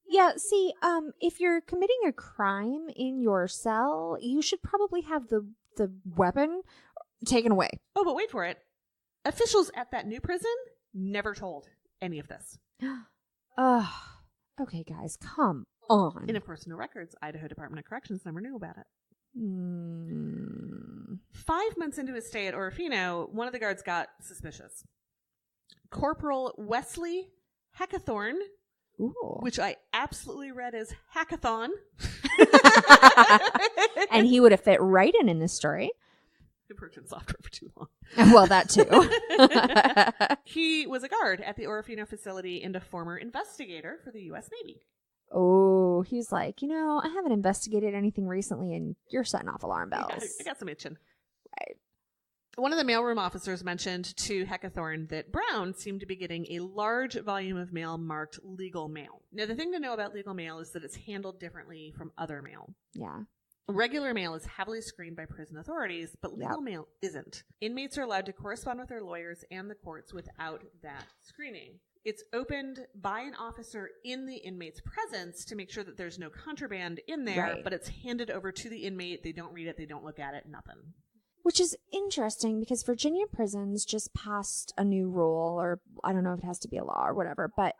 Speaker 1: Yeah, see, if you're committing a crime in your cell, you should probably have the weapon taken away.
Speaker 2: Oh, but wait for it. Officials at that new prison never told any of this.
Speaker 1: Okay, guys, come on.
Speaker 2: And of course, no records. Idaho Department of Corrections never knew about it. 5 months into his stay at Orofino, one of the guards got suspicious. Corporal Wesley Hackathorn, which I absolutely read as hackathon.
Speaker 1: And he would have fit right in this story.
Speaker 2: I've worked in software for too long.
Speaker 1: Well, that too.
Speaker 2: He was a guard at the Orofino facility and a former investigator for the U.S. Navy.
Speaker 1: Oh, he's like, I haven't investigated anything recently, and you're setting off alarm bells.
Speaker 2: Yeah, I got some itching.
Speaker 1: Right.
Speaker 2: One of the mailroom officers mentioned to Hackathorn that Brown seemed to be getting a large volume of mail marked legal mail. Now, the thing to know about legal mail is that it's handled differently from other mail.
Speaker 1: Yeah.
Speaker 2: Regular mail is heavily screened by prison authorities, but legal mail isn't. Inmates are allowed to correspond with their lawyers and the courts without that screening. It's opened by an officer in the inmate's presence to make sure that there's no contraband in there, but it's handed over to the inmate. They don't read it. They don't look at it. Nothing.
Speaker 1: Which is interesting because Virginia prisons just passed a new rule, or I don't know if it has to be a law or whatever, but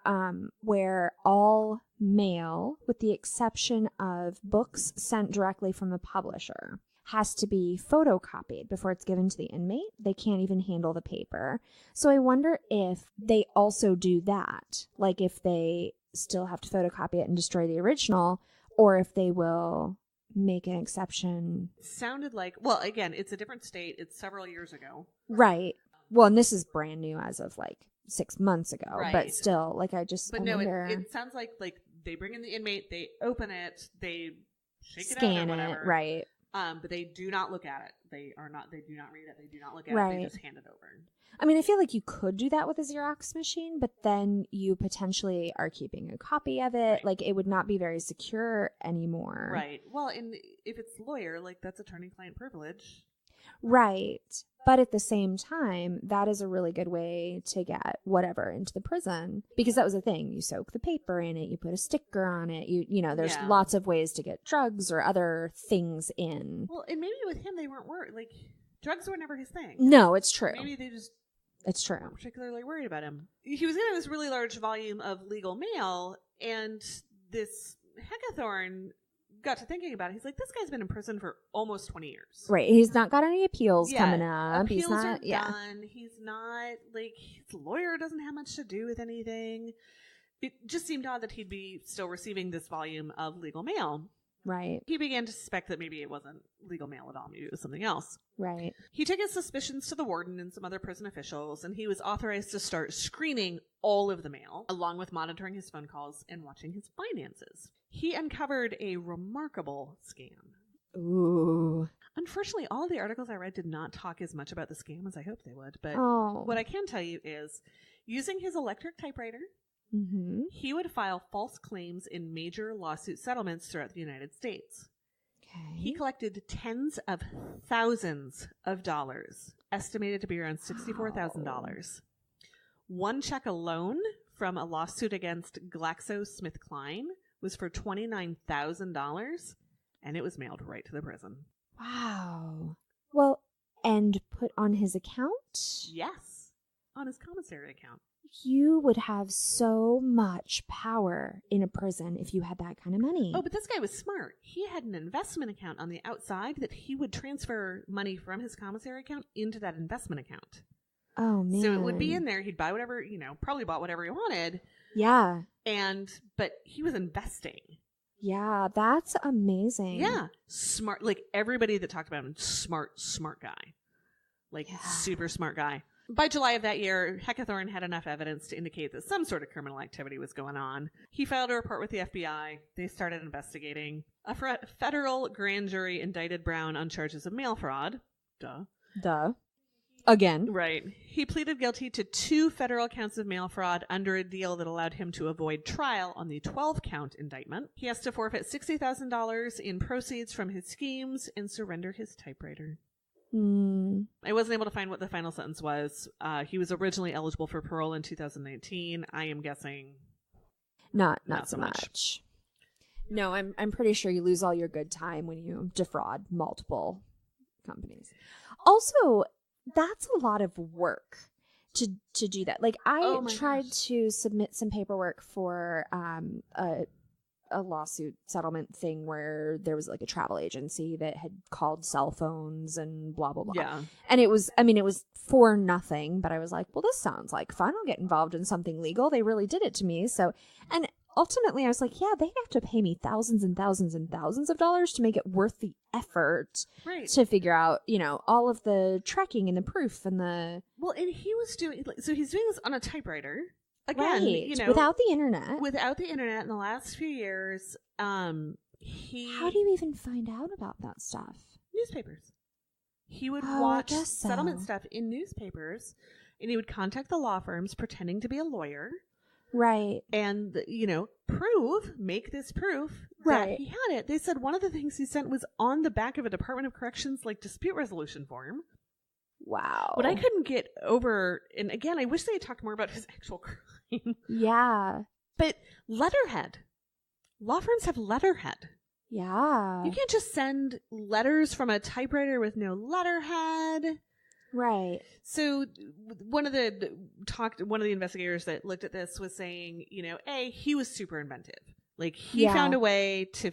Speaker 1: where all mail, with the exception of books sent directly from the publisher, has to be photocopied before it's given to the inmate. They can't even handle the paper. So I wonder if they also do that, like if they still have to photocopy it and destroy the original, or if they will make an exception.
Speaker 2: Sounded like, well, again, it's a different state. It's several years ago.
Speaker 1: Right. Well, and this is brand new as of like 6 months ago, but still, like I wonder.
Speaker 2: It sounds like they bring in the inmate, they open it, they shake it out
Speaker 1: scan
Speaker 2: or whatever.
Speaker 1: it, right.
Speaker 2: But they do not look at it. They do not read it. They do not look at it. They just hand it over.
Speaker 1: I mean, I feel like you could do that with a Xerox machine, but then you potentially are keeping a copy of it.
Speaker 2: Right.
Speaker 1: Like, it would not be very secure anymore.
Speaker 2: Right. Well, and if it's lawyer, like, that's attorney-client privilege.
Speaker 1: Right. But at the same time, that is a really good way to get whatever into the prison. Because that was the thing. You soak the paper in it. You put a sticker on it. There's lots of ways to get drugs or other things in.
Speaker 2: Well, and maybe with him, they weren't worried. Like, drugs were never his thing.
Speaker 1: No, it's true.
Speaker 2: Maybe they just...
Speaker 1: It's true.
Speaker 2: Weren't particularly worried about him. He was getting this really large volume of legal mail, and this Hackathorn got to thinking about it. He's like, this guy's been in prison for almost 20 years.
Speaker 1: Right. He's not got any appeals coming up.
Speaker 2: Appeals are done. He's not, like, his lawyer doesn't have much to do with anything. It just seemed odd that he'd be still receiving this volume of legal mail.
Speaker 1: Right.
Speaker 2: He began to suspect that maybe it wasn't legal mail at all. Maybe it was something else.
Speaker 1: Right.
Speaker 2: He took his suspicions to the warden and some other prison officials, and he was authorized to start screening all of the mail, along with monitoring his phone calls and watching his finances. He uncovered a remarkable scam.
Speaker 1: Ooh.
Speaker 2: Unfortunately, all of the articles I read did not talk as much about the scam as I hoped they would, but what I can tell you is, using his electric typewriter, he would file false claims in major lawsuit settlements throughout the United States.
Speaker 1: Okay.
Speaker 2: He collected tens of thousands of dollars, estimated to be around $64,000. One check alone from a lawsuit against GlaxoSmithKline was for $29,000, and it was mailed right to the prison.
Speaker 1: Wow. Well, and put on his account?
Speaker 2: Yes, on his commissary account.
Speaker 1: You would have so much power in a prison if you had that kind of money.
Speaker 2: Oh, but this guy was smart. He had an investment account on the outside that he would transfer money from his commissary account into that investment account.
Speaker 1: Oh, man.
Speaker 2: So it would be in there. He'd buy whatever, probably bought whatever he wanted.
Speaker 1: Yeah.
Speaker 2: But he was investing.
Speaker 1: Yeah, that's amazing.
Speaker 2: Yeah. Smart. Like, everybody that talked about him, smart guy. Like, super smart guy. By July of that year, Hackathorn had enough evidence to indicate that some sort of criminal activity was going on. He filed a report with the FBI. They started investigating. A federal grand jury indicted Brown on charges of mail fraud.
Speaker 1: Duh. Again.
Speaker 2: Right. He pleaded guilty to 2 federal counts of mail fraud under a deal that allowed him to avoid trial on the 12-count indictment. He has to forfeit $60,000 in proceeds from his schemes and surrender his typewriter. I wasn't able to find what the final sentence was. He was originally eligible for parole in 2019. I am guessing
Speaker 1: not so much. No, I'm pretty sure you lose all your good time when you defraud multiple companies. Also, that's a lot of work to do that. Like, I tried to submit some paperwork for a lawsuit settlement thing where there was like a travel agency that had called cell phones and blah blah blah.
Speaker 2: Yeah.
Speaker 1: And it was for nothing, but I was like, well, this sounds like fun. I'll get involved in something legal. They really did it to me. So, and ultimately I was like, yeah, they'd have to pay me thousands and thousands and thousands of dollars to make it worth the effort to figure out, all of the tracking and the proof and the...
Speaker 2: Well, and he was doing... So he's doing this on a typewriter. Again,
Speaker 1: right. Without the internet.
Speaker 2: Without the internet in the last few years,
Speaker 1: How do you even find out about that stuff?
Speaker 2: Newspapers. He would watch settlement stuff in newspapers, and he would contact the law firms pretending to be a lawyer.
Speaker 1: Right.
Speaker 2: And, make this proof that he had it. They said one of the things he sent was on the back of a Department of Corrections, dispute resolution form.
Speaker 1: Wow.
Speaker 2: What I couldn't get over, and again, I wish they had talked more about his actual crime.
Speaker 1: Yeah.
Speaker 2: But letterhead. Law firms have letterhead.
Speaker 1: Yeah.
Speaker 2: You can't just send letters from a typewriter with no letterhead.
Speaker 1: Right.
Speaker 2: So one of the investigators that looked at this was saying, he was super inventive. He found a way to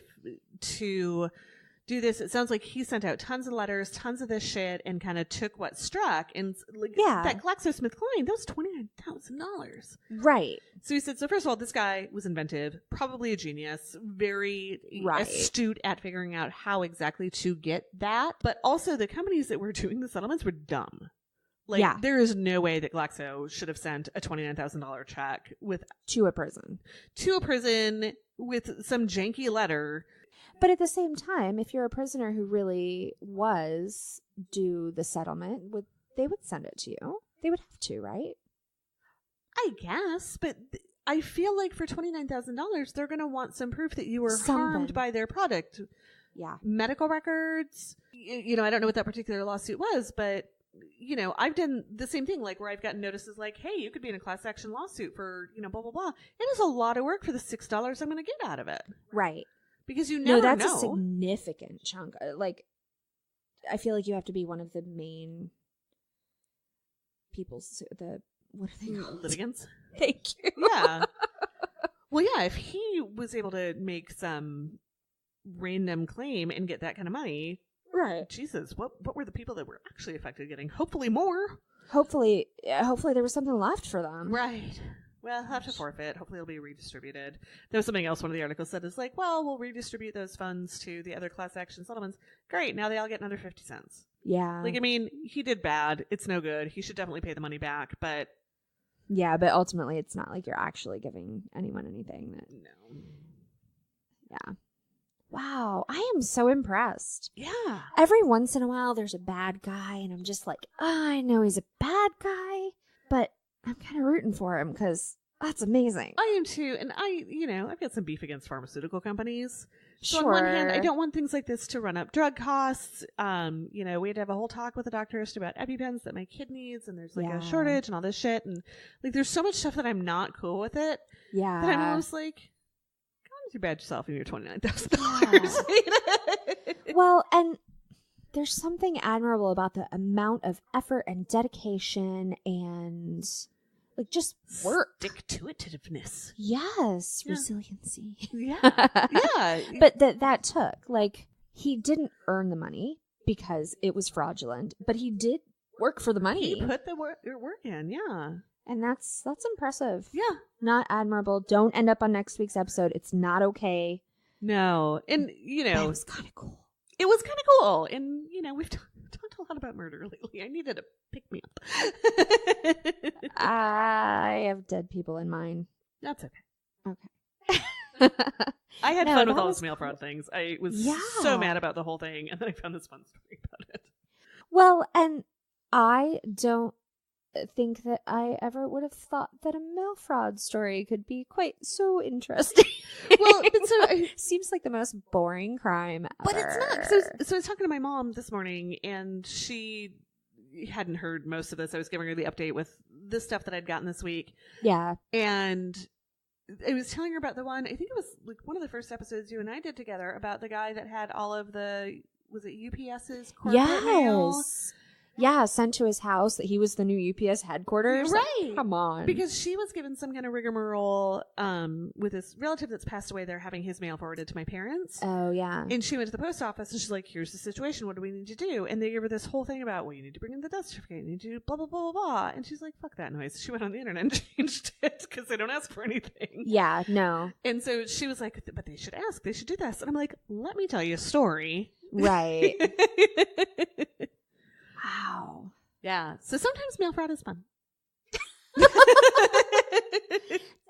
Speaker 2: do this. It sounds like he sent out tons of letters, tons of this shit, and kind of took what struck. And that GlaxoSmithKline, that was $29,000.
Speaker 1: Right.
Speaker 2: So he said, so first of all, this guy was inventive, probably a genius, very astute at figuring out how exactly to get that. But also the companies that were doing the settlements were dumb. There is no way that Glaxo should have sent a $29,000 check
Speaker 1: to a prison
Speaker 2: with some janky letter.
Speaker 1: But at the same time, if you're a prisoner who really was due the settlement, they would send it to you. They would have to, right?
Speaker 2: I guess, but I feel like for $29,000, they're going to want some proof that you were harmed by their product.
Speaker 1: Yeah.
Speaker 2: Medical records. I don't know what that particular lawsuit was, but, I've done the same thing, where I've gotten notices hey, you could be in a class action lawsuit for, blah, blah, blah. It is a lot of work for the $6 I'm going to get out of it.
Speaker 1: Right.
Speaker 2: Because you never know.
Speaker 1: No, that's a significant chunk. I feel like you have to be one of the main what are they called?
Speaker 2: Litigants?
Speaker 1: Thank you.
Speaker 2: Yeah. Well, yeah, if he was able to make some random claim and get that kind of money,
Speaker 1: right?
Speaker 2: Jesus, what were the people that were actually affected getting? Hopefully more.
Speaker 1: Hopefully there was something left for them.
Speaker 2: Right. Well, he'll have to forfeit. Hopefully it'll be redistributed. There was something else one of the articles said is we'll redistribute those funds to the other class action settlements. Great. Now they all get another 50 cents.
Speaker 1: Yeah.
Speaker 2: He did bad. It's no good. He should definitely pay the money back, but...
Speaker 1: Yeah, but ultimately it's not like you're actually giving anyone anything.
Speaker 2: No.
Speaker 1: Yeah. Wow. I am so impressed.
Speaker 2: Yeah.
Speaker 1: Every once in a while there's a bad guy and I'm just I know he's a bad guy, but I'm kind of rooting for him because that's amazing.
Speaker 2: I am too. And I've got some beef against pharmaceutical companies. So
Speaker 1: sure.
Speaker 2: on one hand, I don't want things like this to run up drug costs. We had to have a whole talk with the doctorist about EpiPens that my kid needs, and there's a shortage and all this shit. And there's so much stuff that I'm not cool with it.
Speaker 1: Yeah.
Speaker 2: That I'm almost go on with your bad yourself and your $29,000.
Speaker 1: Well, and there's something admirable about the amount of effort and dedication and just work.
Speaker 2: Stick-to-itiveness.
Speaker 1: Yes. Yeah. Resiliency.
Speaker 2: Yeah. Yeah.
Speaker 1: But that took. He didn't earn the money because it was fraudulent, but he did work for the money.
Speaker 2: He put the work in, yeah.
Speaker 1: And that's impressive.
Speaker 2: Yeah.
Speaker 1: Not admirable. Don't end up on next week's episode. It's not okay.
Speaker 2: No. And,
Speaker 1: But it was kind of cool.
Speaker 2: It was kind of cool. And, we've talked a lot about murder lately. I needed a pick-me-up.
Speaker 1: I have dead people in mind.
Speaker 2: That's okay.
Speaker 1: Okay.
Speaker 2: I had fun with all those mail fraud things. I was so mad about the whole thing, and then I found this fun story about it.
Speaker 1: Well, and I don't think that I ever would have thought that a mail fraud story could be quite so interesting.
Speaker 2: Well, but so
Speaker 1: seems like the most boring crime ever.
Speaker 2: But it's not. So I was talking to my mom this morning, and she hadn't heard most of this. I was giving her the update with the stuff that I'd gotten this week.
Speaker 1: Yeah.
Speaker 2: And I was telling her about the one, I think it was like one of the first episodes you and I did together, about the guy that had all of the, was it UPS's corporate mail?
Speaker 1: Yeah, sent to his house that he was the new UPS headquarters.
Speaker 2: Right.
Speaker 1: Like, come on.
Speaker 2: Because she was given some kind of rigmarole with this relative that's passed away. They're having his mail forwarded to my parents.
Speaker 1: Oh, yeah.
Speaker 2: And she went to the post office and she's like, here's the situation. What do we need to do? And they gave her this whole thing about, well, you need to bring in the death certificate. You need to do blah, blah, blah, blah, blah. And she's like, fuck that noise. She went on the internet and changed it because they don't ask for anything.
Speaker 1: Yeah, no.
Speaker 2: And so she was like, but they should ask. They should do this. And I'm like, let me tell you a story.
Speaker 1: Right. Wow.
Speaker 2: Yeah. So sometimes mail fraud is fun.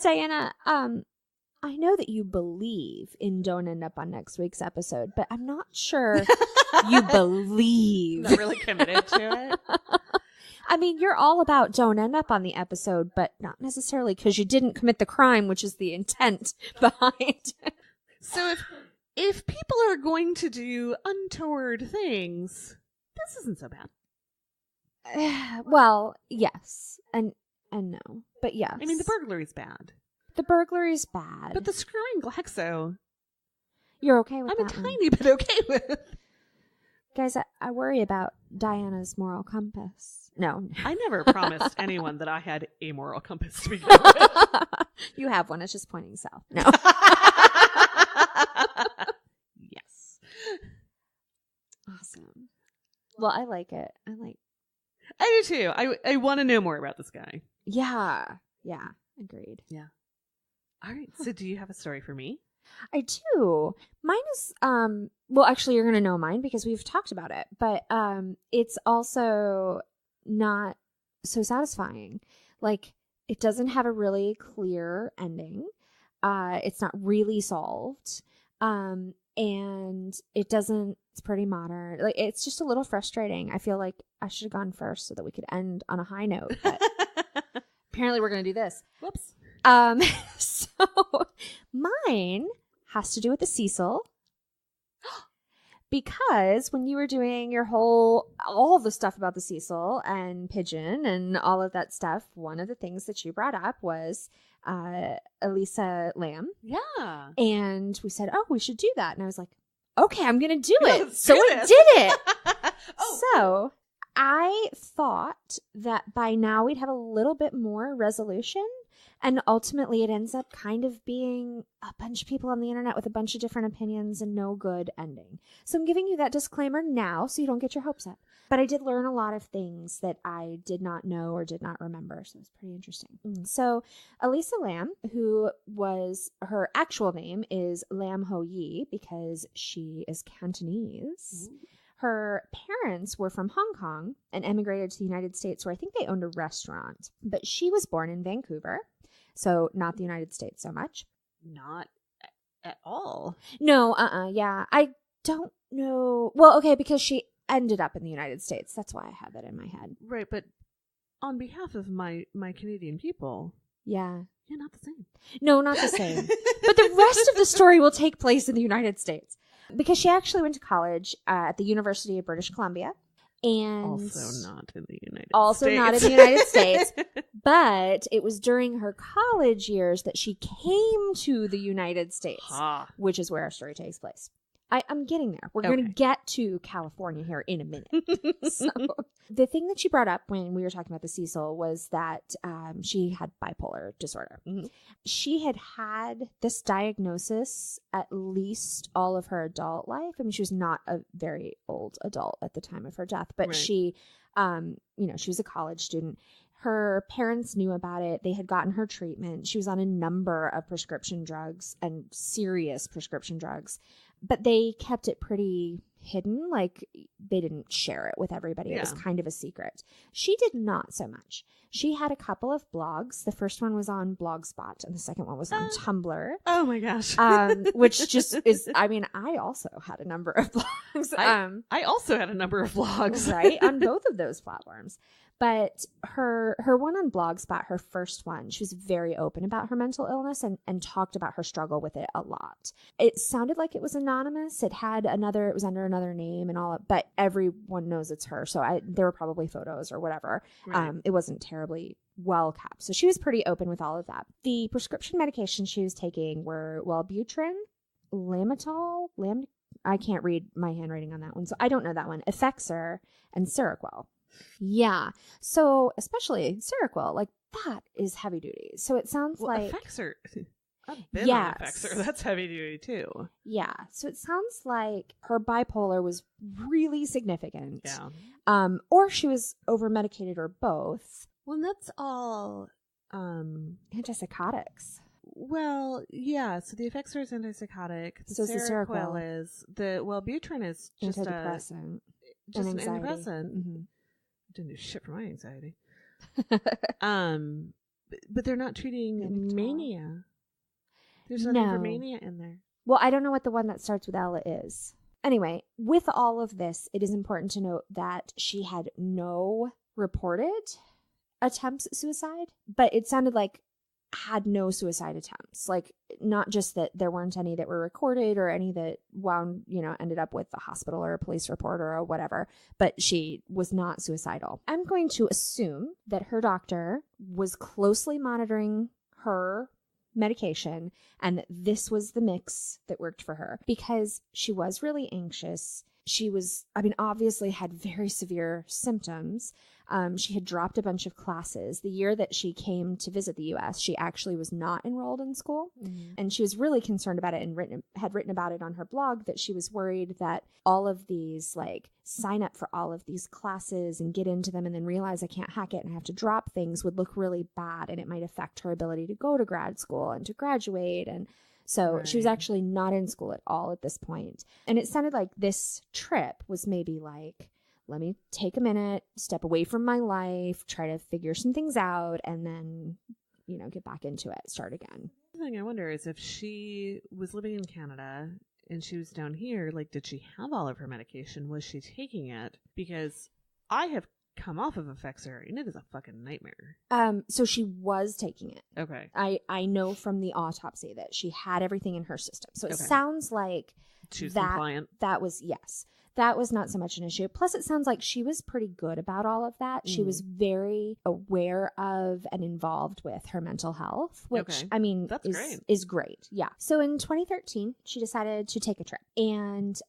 Speaker 1: Diana, I know that you believe in Don't End Up on next week's episode, but I'm not sure you believe.
Speaker 2: Not really committed to it.
Speaker 1: I mean, you're all about don't end up on the episode, but not necessarily because you didn't commit the crime, which is the intent behind it.
Speaker 2: So if people are going to do untoward things, this isn't so bad.
Speaker 1: Well, yes. And no. But yes.
Speaker 2: I mean, the burglary's bad.
Speaker 1: The burglary's bad.
Speaker 2: But the screwing Glaxo,
Speaker 1: you're okay with
Speaker 2: I'm
Speaker 1: that
Speaker 2: a tiny bit okay with.
Speaker 1: Guys, I worry about Diana's moral compass. No.
Speaker 2: I never promised anyone that I had a moral compass to begin with.
Speaker 1: You have one. It's just pointing south. No.
Speaker 2: Yes.
Speaker 1: Awesome. Well, I like it.
Speaker 2: I do too. I want to know more about this guy.
Speaker 1: Yeah. Yeah. Agreed.
Speaker 2: Yeah. All right. So do you have a story for me?
Speaker 1: I do. Mine is, well, actually, you're going to know mine because we've talked about it, but it's also not so satisfying. Like, it doesn't have a really clear ending. It's not really solved. And it doesn't, it's pretty modern. Like, it's just a little frustrating. I feel like I should have gone first so that we could end on a high note. But apparently we're going to do this.
Speaker 2: Whoops.
Speaker 1: So mine has to do with the Cecil. Because when you were doing all the stuff about the Cecil and Pigeon and all of that stuff, one of the things that you brought up was Elisa Lamb.
Speaker 2: Yeah.
Speaker 1: And we said, oh, we should do that. And I was like, okay, I'm going to do it.
Speaker 2: Let's
Speaker 1: So
Speaker 2: do
Speaker 1: I
Speaker 2: this.
Speaker 1: did it.
Speaker 2: Oh.
Speaker 1: So I thought that by now we'd have a little bit more resolution. And ultimately, it ends up kind of being a bunch of people on the internet with a bunch of different opinions and no good ending. So I'm giving you that disclaimer now so you don't get your hopes up. But I did learn a lot of things that I did not know or did not remember. So it's pretty interesting. So Elisa Lam, who was, her actual name is Lam Ho Yi because she is Cantonese. Mm. Her parents were from Hong Kong and emigrated to the United States where I think they owned a restaurant. But she was born in Vancouver. So not the United States so much.
Speaker 2: Not at all.
Speaker 1: No, yeah. I don't know. Well, okay, because she ended up in the United States. That's why I have it in my head.
Speaker 2: Right, but on behalf of my Canadian people.
Speaker 1: Yeah.
Speaker 2: Yeah, not the same.
Speaker 1: No, not the same. But the rest of the story will take place in the United States. Because she actually went to college at the University of British Columbia. And
Speaker 2: also not in the United States.
Speaker 1: Also not in the United States. But it was during her college years that she came to the United States, which is where our story takes place. I'm getting there. We're going to get to California here in a minute. So the thing that she brought up when we were talking about the Cecil was that she had bipolar disorder. Mm-hmm. She had had this diagnosis at least all of her adult life. I mean, she was not a very old adult at the time of her death, but she, she was a college student. Her parents knew about it. They had gotten her treatment. She was on a number of prescription drugs and serious prescription drugs. But they kept it pretty hidden. Like, they didn't share it with everybody. Yeah. It was kind of a secret. She did not so much. She had a couple of blogs. The first one was on Blogspot, and the second one was on Tumblr.
Speaker 2: Oh, my gosh.
Speaker 1: Which just is, I mean, I also had a number of blogs.
Speaker 2: I also had a number of blogs.
Speaker 1: Right? On both of those platforms. But her one on Blogspot, her first one, she was very open about her mental illness and talked about her struggle with it a lot. It sounded like it was anonymous. It was under another name and all, but everyone knows it's her. So there were probably photos or whatever.
Speaker 2: Right.
Speaker 1: It wasn't terribly well kept. So she was pretty open with all of that. The prescription medications she was taking were Wellbutrin, Lamitol, I can't read my handwriting on that one, so I don't know that one. Effexor and Seroquel. Yeah. So especially Seroquel, like that is heavy duty. So it sounds like
Speaker 2: Effexor. I've been on Effexor. That's heavy duty too.
Speaker 1: Yeah. So it sounds like her bipolar was really significant.
Speaker 2: Yeah.
Speaker 1: Or she was over medicated or both.
Speaker 2: Well, that's all
Speaker 1: antipsychotics.
Speaker 2: Well, yeah. So the Effexor is antipsychotic. The
Speaker 1: So is the
Speaker 2: Seroquel is the Wellbutrin is just
Speaker 1: antidepressant.
Speaker 2: Just an
Speaker 1: anxiety.
Speaker 2: antidepressant.
Speaker 1: Mm-hmm.
Speaker 2: Didn't do shit for my anxiety. But they're not treating mania. There's nothing for mania in there.
Speaker 1: Well, I don't know what the one that starts with Ella is. Anyway, with all of this, it is important to note that she had no reported attempts at suicide, but it sounded like had no suicide attempts. Like, not just that there weren't any that were recorded or any that ended up with the hospital or a police report or whatever, but she was not suicidal. I'm going to assume that her doctor was closely monitoring her medication and that this was the mix that worked for her, because she was really anxious. She was, obviously had very severe symptoms. She had dropped a bunch of classes. The year that she came to visit the U.S., she actually was not enrolled in school. Mm-hmm. And she was really concerned about it and had written about it on her blog, that she was worried that all of these, sign up for all of these classes and get into them and then realize I can't hack it and I have to drop things would look really bad, and it might affect her ability to go to grad school and to graduate. And so She was actually not in school at all at this point. And it sounded like this trip was maybe like, let me take a minute, step away from my life, try to figure some things out, and then, get back into it, start again.
Speaker 2: The thing I wonder is if she was living in Canada and she was down here, did she have all of her medication? Was she taking it? Because I have come off of Effexor and it is a fucking nightmare.
Speaker 1: So she was taking it.
Speaker 2: Okay.
Speaker 1: I know from the autopsy that she had everything in her system. So it sounds like
Speaker 2: she was compliant.
Speaker 1: That was, yes. That was not so much an issue. Plus, it sounds like she was pretty good about all of that. She was very aware of and involved with her mental health, which, is great. Yeah. So in 2013, she decided to take a trip. And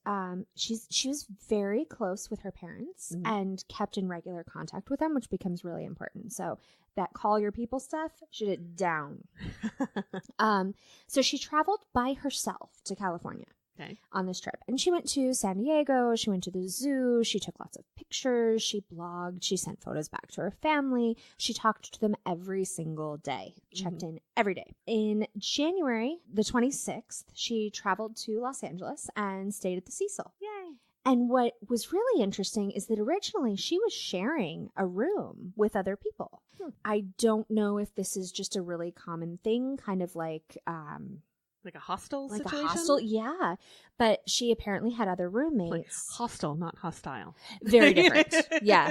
Speaker 1: she was very close with her parents and kept in regular contact with them, which becomes really important. So that call your people stuff, shoot it down. So she traveled by herself to California.
Speaker 2: Okay.
Speaker 1: On this trip. And she went to San Diego, she went to the zoo, she took lots of pictures, she blogged, she sent photos back to her family, she talked to them every single day, checked in every day. In January the 26th, she traveled to Los Angeles and stayed at the Cecil.
Speaker 2: Yay!
Speaker 1: And what was really interesting is that originally she was sharing a room with other people. I don't know if this is just a really common thing, kind of like
Speaker 2: a hostel situation?
Speaker 1: A hostel, yeah. But she apparently had other roommates.
Speaker 2: Hostel, not hostile.
Speaker 1: Very different. Yeah.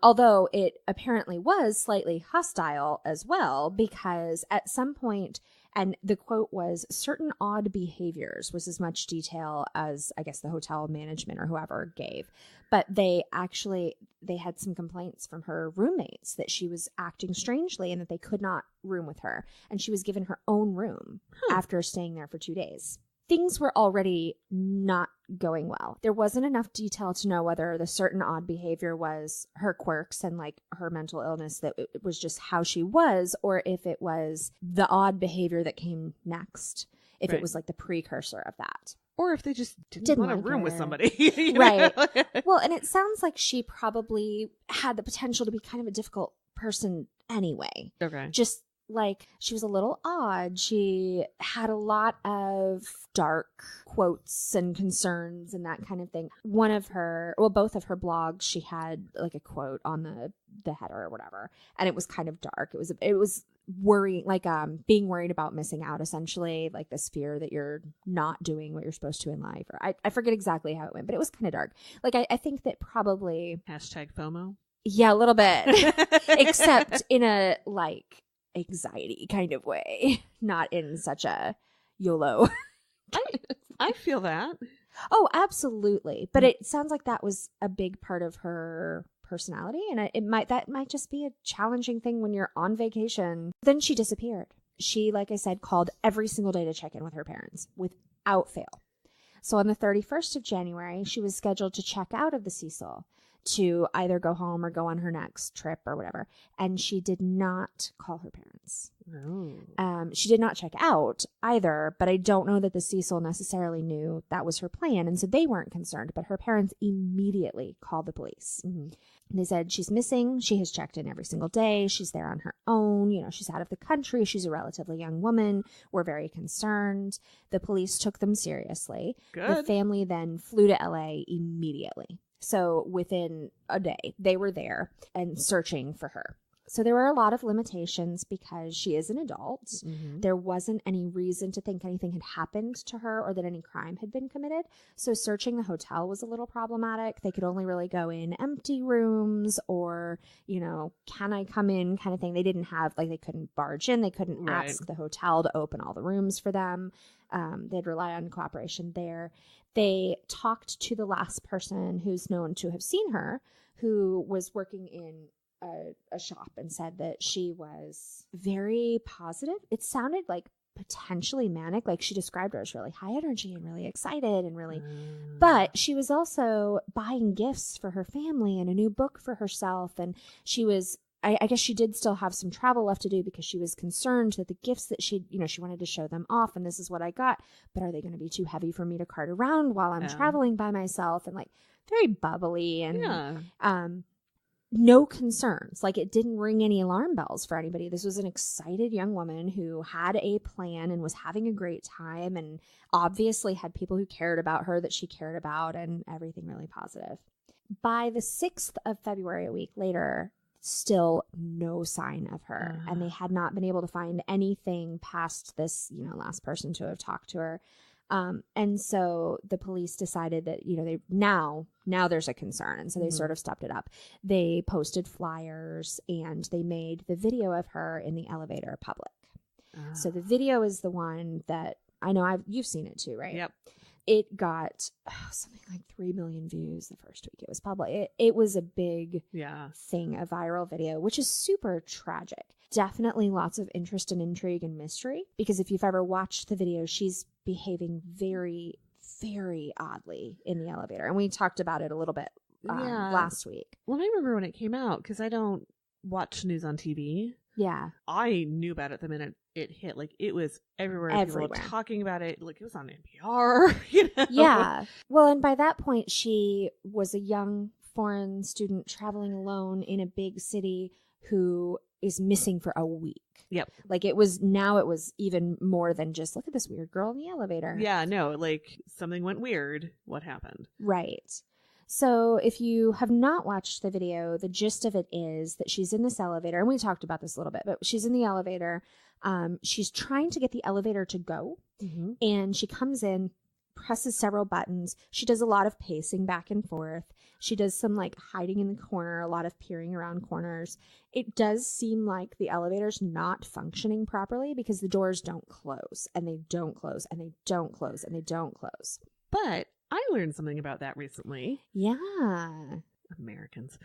Speaker 1: Although it apparently was slightly hostile as well, because at some point, and the quote was, certain odd behaviors was as much detail as I guess the hotel management or whoever gave. But they had some complaints from her roommates that she was acting strangely and that they could not room with her. And she was given her own room after staying there for 2 days. Things were already not going well. There wasn't enough detail to know whether the certain odd behavior was her quirks and her mental illness, that it was just how she was, or if it was the odd behavior that came next, if it was the precursor of that.
Speaker 2: Or if they just didn't want to room with somebody.
Speaker 1: Right. Well, and it sounds like she probably had the potential to be kind of a difficult person anyway.
Speaker 2: Okay.
Speaker 1: Just she was a little odd. She had a lot of dark quotes and concerns and that kind of thing. Both of her blogs, she had a quote on the header or whatever. And it was kind of dark. It was worrying, being worried about missing out, essentially, this fear that you're not doing what you're supposed to in life. Or I forget exactly how it went, but it was kind of dark. I think that probably
Speaker 2: #FOMO.
Speaker 1: Yeah, a little bit. Except in a, like, anxiety kind of way. Not in such a YOLO.
Speaker 2: I feel that.
Speaker 1: Oh, absolutely. But it sounds like that was a big part of her personality. And that might just be a challenging thing when you're on vacation. Then she disappeared. She, like I said, called every single day to check in with her parents without fail. So on the 31st of January, she was scheduled to check out of the Cecil to either go home or go on her next trip or whatever. And she did not call her parents.
Speaker 2: Oh.
Speaker 1: She did not check out either, but I don't know that the Cecil necessarily knew that was her plan. And so they weren't concerned, but her parents immediately called the police.
Speaker 2: Mm-hmm.
Speaker 1: They said, she's missing. She has checked in every single day. She's there on her own. You know, she's out of the country. She's a relatively young woman. We're very concerned. The police took them seriously.
Speaker 2: Good.
Speaker 1: The family then flew to LA immediately. So within a day, they were there and searching for her. So there were a lot of limitations because she is an adult.
Speaker 2: Mm-hmm.
Speaker 1: There wasn't any reason to think anything had happened to her or that any crime had been committed. So searching the hotel was a little problematic. They could only really go in empty rooms or, you know, can I come in kind of thing. They didn't have, like, they couldn't barge in. They couldn't ask the hotel to open all the rooms for them. They'd rely on cooperation there. They talked to the last person who's known to have seen her, who was working in a shop, and said that she was very positive. It sounded like potentially manic. Like, she described her as really high energy and really excited and really, but she was also buying gifts for her family and a new book for herself. And she was, I guess she did still have some travel left to do because she was concerned that the gifts that she wanted to show them off. And this is what I got, but are they going to be too heavy for me to cart around while I'm traveling by myself? And, like, very bubbly and, no concerns. Like, it didn't ring any alarm bells for anybody. This was an excited young woman who had a plan and was having a great time and obviously had people who cared about her that she cared about, and everything really positive. By the 6th of February, a week later, still no sign of her. And they had not been able to find anything past this, last person to have talked to her. And so the police decided that, they now there's a concern. And so they sort of stepped it up. They posted flyers and they made the video of her in the elevator public. So the video is the one that I know you've seen it too, right?
Speaker 2: Yep.
Speaker 1: It got something like 3 million views the first week it was public. It was a big thing, a viral video, which is super tragic. Definitely lots of interest and intrigue and mystery, because if you've ever watched the video, she's behaving very, very oddly in the elevator. And we talked about it a little bit last week.
Speaker 2: Well, I remember when it came out, because I don't watch news on TV.
Speaker 1: Yeah.
Speaker 2: I knew about it the minute it hit. Like, it was everywhere. People were talking about it. Like, it was on NPR.
Speaker 1: Yeah. Well, and by that point, she was a young foreign student traveling alone in a big city who is missing for a week.
Speaker 2: Yep.
Speaker 1: Like, it was even more than just, look at this weird girl in the elevator.
Speaker 2: Yeah, no, like, something went weird. What happened?
Speaker 1: Right. So if you have not watched the video, the gist of it is that she's in this elevator, and we talked about this a little bit, but she's in the elevator. She's trying to get the elevator to go, and she comes in, presses several buttons. She does a lot of pacing back and forth. She does some, like, hiding in the corner, a lot of peering around corners. It does seem like the elevator's not functioning properly because the doors don't close, and they don't close, and they don't close, and they don't close.
Speaker 2: But I learned something about that recently.
Speaker 1: Yeah.
Speaker 2: Americans.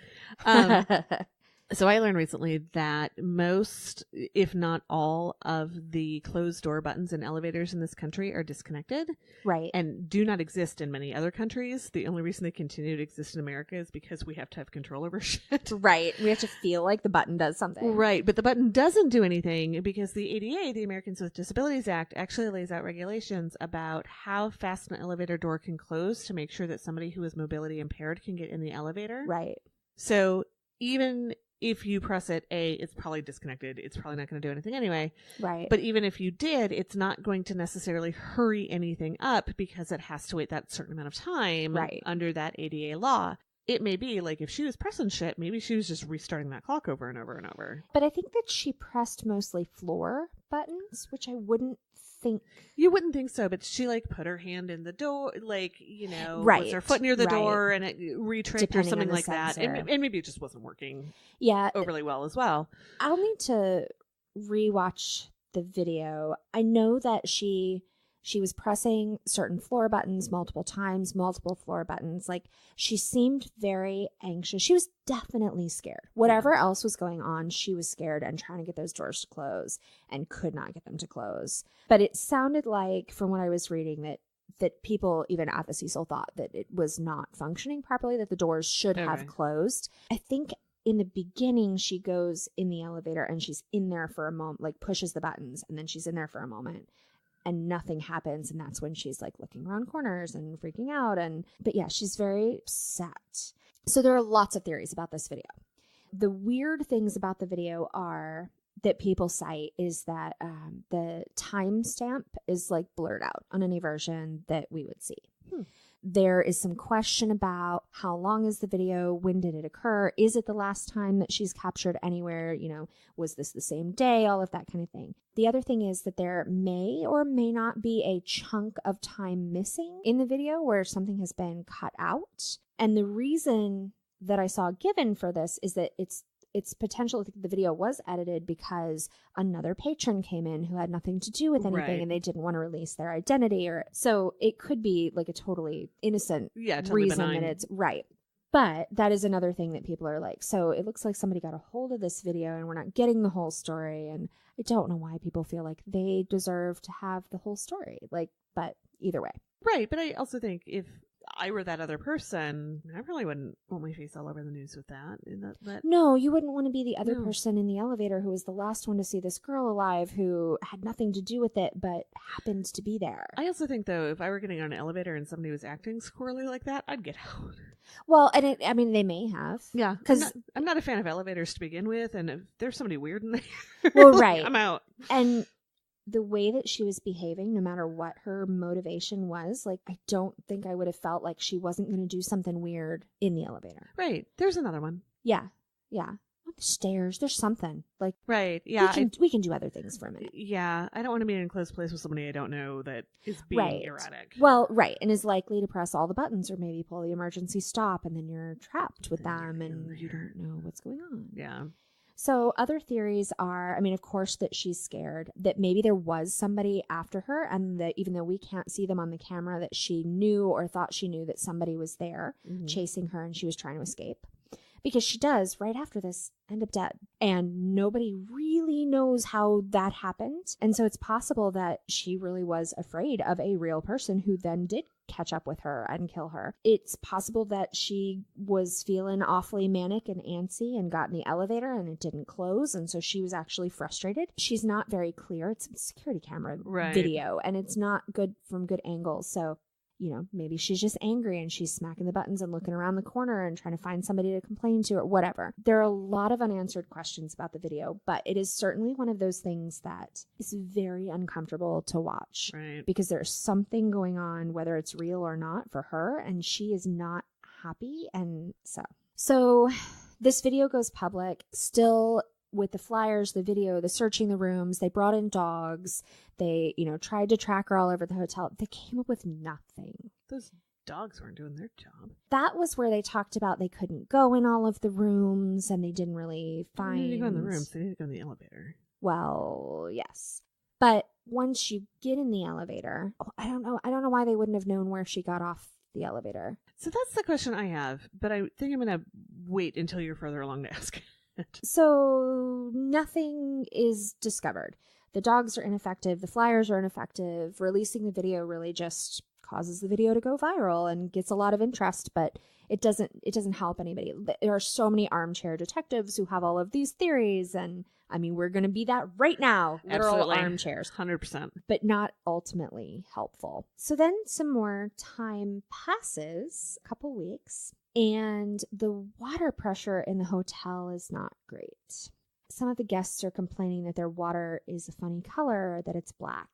Speaker 2: So I learned recently that most, if not all, of the closed door buttons in elevators in this country are disconnected.
Speaker 1: Right.
Speaker 2: And do not exist in many other countries. The only reason they continue to exist in America is because we have to have control over shit.
Speaker 1: Right. We have to feel like the button does something.
Speaker 2: Right. But the button doesn't do anything because the ADA, the Americans with Disabilities Act, actually lays out regulations about how fast an elevator door can close to make sure that somebody who is mobility impaired can get in the elevator.
Speaker 1: Right.
Speaker 2: So even if you press it, it's probably disconnected. It's probably not going to do anything anyway.
Speaker 1: Right.
Speaker 2: But even if you did, it's not going to necessarily hurry anything up because it has to wait that certain amount of time under that ADA law. it may be like if she was pressing shit, maybe she was just restarting that clock over and over and over.
Speaker 1: But I think that she pressed mostly floor buttons, which I wouldn't think.
Speaker 2: You wouldn't think so, but she like put her hand in the door, like,
Speaker 1: Right,
Speaker 2: was her foot near the
Speaker 1: right.
Speaker 2: door and it retripped or
Speaker 1: Depending
Speaker 2: something
Speaker 1: on the
Speaker 2: like that.
Speaker 1: sensor.
Speaker 2: And maybe it just wasn't working
Speaker 1: Yeah.
Speaker 2: overly well as well.
Speaker 1: I'll need to rewatch the video. I know that she was pressing certain floor buttons multiple times, multiple floor buttons. Like, she seemed very anxious. She was definitely scared. Whatever else was going on, she was scared and trying to get those doors to close and could not get them to close. But it sounded like, from what I was reading, that people even at the Cecil thought that it was not functioning properly, that the doors should have closed. I think in the beginning, she goes in the elevator and she's in there for a moment, like pushes the buttons, and then she's in there for a moment and nothing happens. And that's when she's like looking around corners and freaking out. But yeah, she's very upset. So there are lots of theories about this video. The weird things about the video are that people cite is that the timestamp is like blurred out on any version that we would see. There is some question about how long is the video? When did it occur? Is it the last time that she's captured anywhere? Was this the same day? All of that kind of thing. The other thing is that there may or may not be a chunk of time missing in the video where something has been cut out. And the reason that I saw given for this is that it's potential that the video was edited because another patron came in who had nothing to do with anything and they didn't want to release their identity, or so it could be like a totally innocent
Speaker 2: totally
Speaker 1: reason
Speaker 2: benign.
Speaker 1: that it's right. But that is another thing that people are like, so it looks like somebody got a hold of this video and we're not getting the whole story. And I don't know why people feel like they deserve to have the whole story. But either way.
Speaker 2: Right. But I also think if I were that other person, I probably wouldn't want my face all over the news with that.
Speaker 1: No, you wouldn't want to be the other person in the elevator who was the last one to see this girl alive who had nothing to do with it but happened to be there.
Speaker 2: I also think, though, if I were getting on an elevator and somebody was acting squirrely like that, I'd get out.
Speaker 1: Well, and they may have.
Speaker 2: Yeah, because I'm not a fan of elevators to begin with, and if there's somebody weird in there,
Speaker 1: well, right,
Speaker 2: I'm out.
Speaker 1: And the way that she was behaving, no matter what her motivation was, like, I don't think I would have felt like she wasn't going to do something weird in the elevator.
Speaker 2: Right. There's another one.
Speaker 1: Yeah. On the stairs, there's something. Like,
Speaker 2: right. Yeah.
Speaker 1: We can do other things for a minute.
Speaker 2: Yeah. I don't want to be in a close place with somebody I don't know that is being erratic.
Speaker 1: Well, right. And is likely to press all the buttons or maybe pull the emergency stop, and then you're trapped with them and you don't know what's going on.
Speaker 2: Yeah.
Speaker 1: So other theories are, of course, that she's scared, that maybe there was somebody after her, and that even though we can't see them on the camera, that she knew or thought she knew that somebody was there chasing her and she was trying to escape. Because she does, right after this, end up dead. And nobody really knows how that happened. And so it's possible that she really was afraid of a real person who then did catch up with her and kill her. It's possible that she was feeling awfully manic and antsy and got in the elevator and it didn't close. And so she was actually frustrated. She's not very clear. It's a security camera video and it's not good from good angles. So maybe she's just angry and she's smacking the buttons and looking around the corner and trying to find somebody to complain to or whatever. There are a lot of unanswered questions about the video, but it is certainly one of those things that is very uncomfortable to watch.
Speaker 2: Right.
Speaker 1: Because there's something going on, whether it's real or not, for her, and she is not happy. And so this video goes public, still with the flyers, the video, the searching the rooms. They brought in dogs. They, tried to track her all over the hotel. They came up with nothing.
Speaker 2: Those dogs weren't doing their job.
Speaker 1: That was where they talked about they couldn't go in all of the rooms and they didn't really find.
Speaker 2: They need to go in the rooms. They need to go in the elevator.
Speaker 1: Well, yes. But once you get in the elevator, I don't know why they wouldn't have known where she got off the elevator.
Speaker 2: So that's the question I have, but I think I'm going to wait until you're further along to ask it.
Speaker 1: So nothing is discovered. The dogs are ineffective. The flyers are ineffective. Releasing the video really just causes the video to go viral and gets a lot of interest, but it doesn't help anybody. There are so many armchair detectives who have all of these theories, and we're going to be that right now. Literal
Speaker 2: Absolutely.
Speaker 1: Armchairs.
Speaker 2: 100%.
Speaker 1: But not ultimately helpful. So then some more time passes, a couple weeks, and the water pressure in the hotel is not great. Some of the guests are complaining that their water is a funny color, that it's black.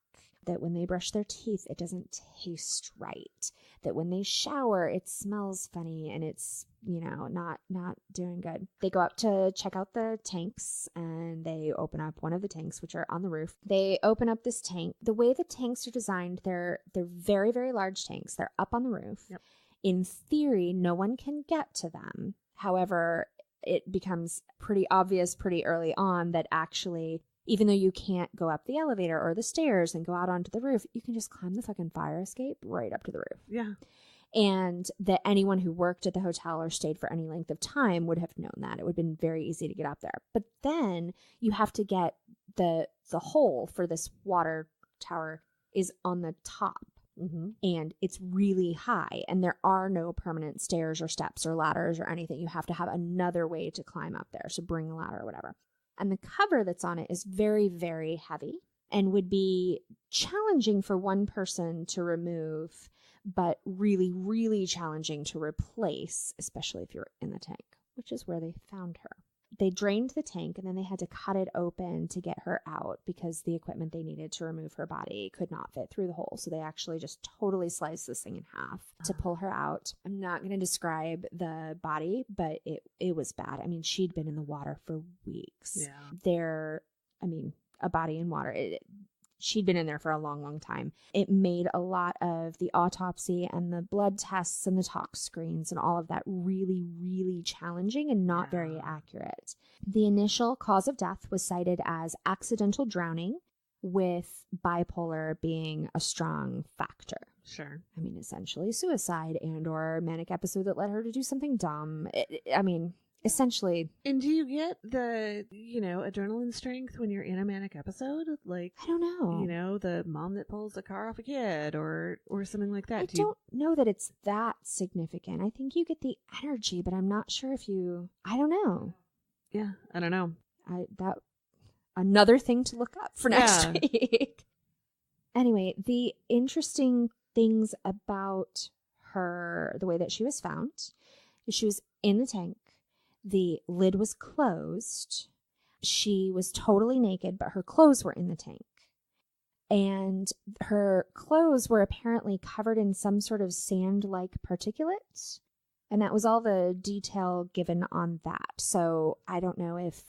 Speaker 1: that when they brush their teeth, it doesn't taste right, that when they shower, it smells funny and it's, not doing good. They go up to check out the tanks and they open up one of the tanks, which are on the roof. They open up this tank. The way the tanks are designed, they're very, very large tanks. They're up on the roof.
Speaker 2: Yep.
Speaker 1: In theory, no one can get to them. However, it becomes pretty obvious pretty early on that actually, even though you can't go up the elevator or the stairs and go out onto the roof, you can just climb the fucking fire escape right up to the roof.
Speaker 2: Yeah.
Speaker 1: And that anyone who worked at the hotel or stayed for any length of time would have known that. It would have been very easy to get up there. But then you have to get the hole for this water tower is on the top.
Speaker 2: Mm-hmm.
Speaker 1: And it's really high. And there are no permanent stairs or steps or ladders or anything. You have to have another way to climb up there. So bring a ladder or whatever. And the cover that's on it is very, very heavy and would be challenging for one person to remove, but really, really challenging to replace, especially if you're in the tank, which is where they found her. They drained the tank and then they had to cut it open to get her out because the equipment they needed to remove her body could not fit through the hole. So they actually just totally sliced this thing in half to pull her out. I'm not going to describe the body, but it was bad. I mean, she'd been in the water for weeks.
Speaker 2: Yeah.
Speaker 1: A body in water. She'd been in there for a long, long time. It made a lot of the autopsy and the blood tests and the tox screens and all of that really, really challenging and not very accurate. The initial cause of death was cited as accidental drowning, with bipolar being a strong factor.
Speaker 2: Sure.
Speaker 1: I mean, essentially suicide and or manic episode that led her to do something dumb. Essentially.
Speaker 2: And do you get the, adrenaline strength when you're in a manic episode? Like,
Speaker 1: I don't know.
Speaker 2: The mom that pulls the car off a kid or something like that.
Speaker 1: I don't know that it's that significant. I think you get the energy, but I'm not sure if I don't know.
Speaker 2: Yeah, I don't know.
Speaker 1: Another thing to look up for next week. Anyway, the interesting things about her, the way that she was found, is she was in the tank. The lid was closed. She was totally naked, but her clothes were in the tank. And her clothes were apparently covered in some sort of sand-like particulate. And that was all the detail given on that. So I don't know if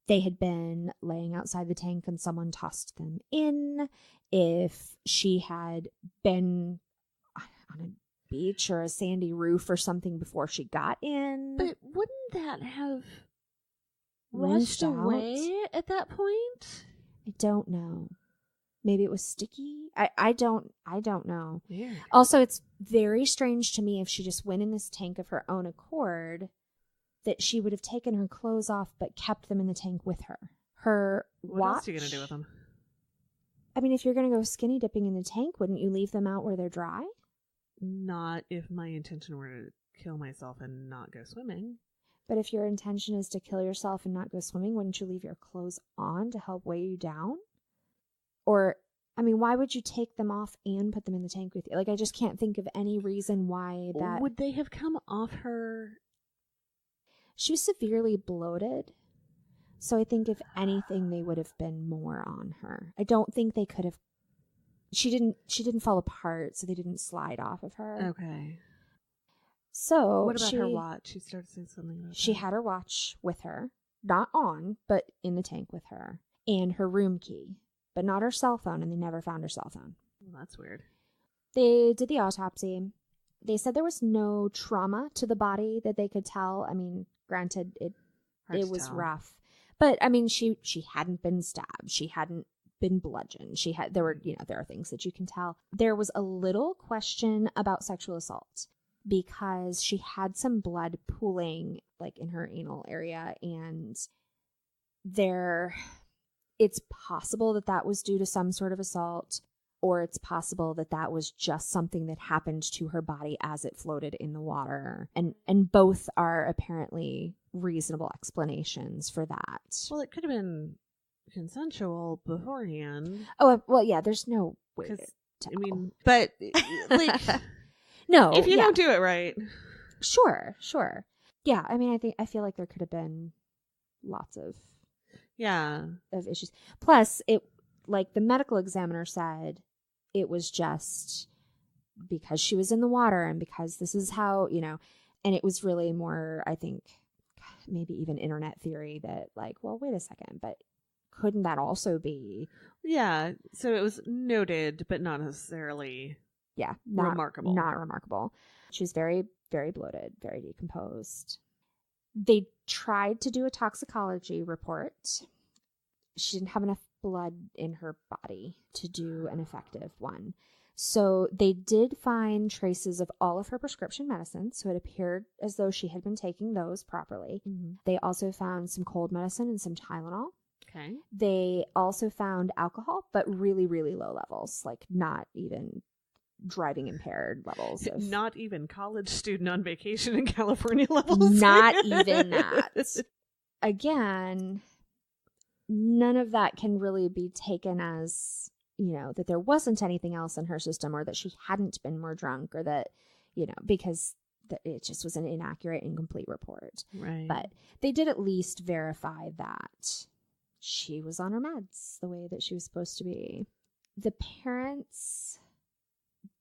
Speaker 1: they had been laying outside the tank and someone tossed them in, if she had been on a beach or a sandy roof or something before she got in.
Speaker 2: But wouldn't that have
Speaker 1: washed
Speaker 2: washed away at that point?
Speaker 1: I don't know. Maybe it was sticky. I don't know.
Speaker 2: Weird.
Speaker 1: Also, it's very strange to me if she just went in this tank of her own accord that she would have taken her clothes off but kept them in the tank with her. Her watch.
Speaker 2: What else are you going to do with them?
Speaker 1: I mean, if you're going to go skinny dipping in the tank, wouldn't you leave them out where they're dry?
Speaker 2: Not if my intention were to kill myself and not go swimming.
Speaker 1: But if your intention is to kill yourself and not go swimming, wouldn't you leave your clothes on to help weigh you down? Or, I mean, why would you take them off and put them in the tank with you? Like, I just can't think of any reason why that...
Speaker 2: Would they have come off her?
Speaker 1: She was severely bloated. So I think if anything, they would have been more on her. I don't think they could have... She didn't fall apart, so they didn't slide off of her.
Speaker 2: Okay.
Speaker 1: So
Speaker 2: what about her watch? She started saying something about
Speaker 1: She
Speaker 2: that.
Speaker 1: had her watch with her, not on, but in the tank with her, and her room key, but not her cell phone, and they never found her cell phone.
Speaker 2: Well, that's weird.
Speaker 1: They did the autopsy. They said there was no trauma to the body that they could tell. I mean, granted, it was rough, but I mean, she hadn't been stabbed. She hadn't been bludgeoned. There are things that you can tell. There was a little question about sexual assault because she had some blood pooling like in her anal area, and it's possible that was due to some sort of assault, or it's possible that was just something that happened to her body as it floated in the water. And both are apparently reasonable explanations for that.
Speaker 2: Well, it could have been consensual beforehand.
Speaker 1: Oh, well, yeah, there's no way to tell.
Speaker 2: I mean, but like,
Speaker 1: no,
Speaker 2: if you don't do it right.
Speaker 1: Sure. Yeah, I mean, I feel like there could have been lots of issues. Plus, like the medical examiner said, it was just because she was in the water and because this is how, and it was really more, I think, maybe even internet theory that like, well, wait a second, but couldn't that also be?
Speaker 2: Yeah. So it was noted, but not necessarily remarkable.
Speaker 1: Not remarkable. She was very, very bloated, very decomposed. They tried to do a toxicology report. She didn't have enough blood in her body to do an effective one. So they did find traces of all of her prescription medicines. So it appeared as though she had been taking those properly. Mm-hmm. They also found some cold medicine and some Tylenol.
Speaker 2: Okay.
Speaker 1: They also found alcohol, but really, really low levels, like not even driving impaired levels.
Speaker 2: Not even college student on vacation in California levels.
Speaker 1: Not even that. Again, none of that can really be taken as, that there wasn't anything else in her system or that she hadn't been more drunk or that, because it just was an inaccurate, incomplete report.
Speaker 2: Right.
Speaker 1: But they did at least verify that she was on her meds the way that she was supposed to be. The parents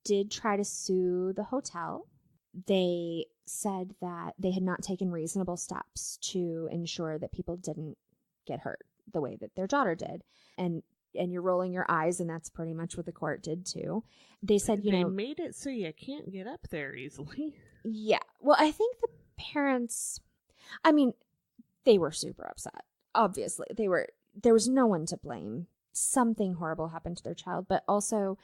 Speaker 1: did try to sue the hotel. They said that they had not taken reasonable steps to ensure that people didn't get hurt the way that their daughter did. And you're rolling your eyes, and that's pretty much what the court did too. They said,
Speaker 2: they made it so you can't get up there easily.
Speaker 1: Yeah. Well, I think the parents, I mean, they were super upset. Obviously, there was no one to blame. Something horrible happened to their child, but also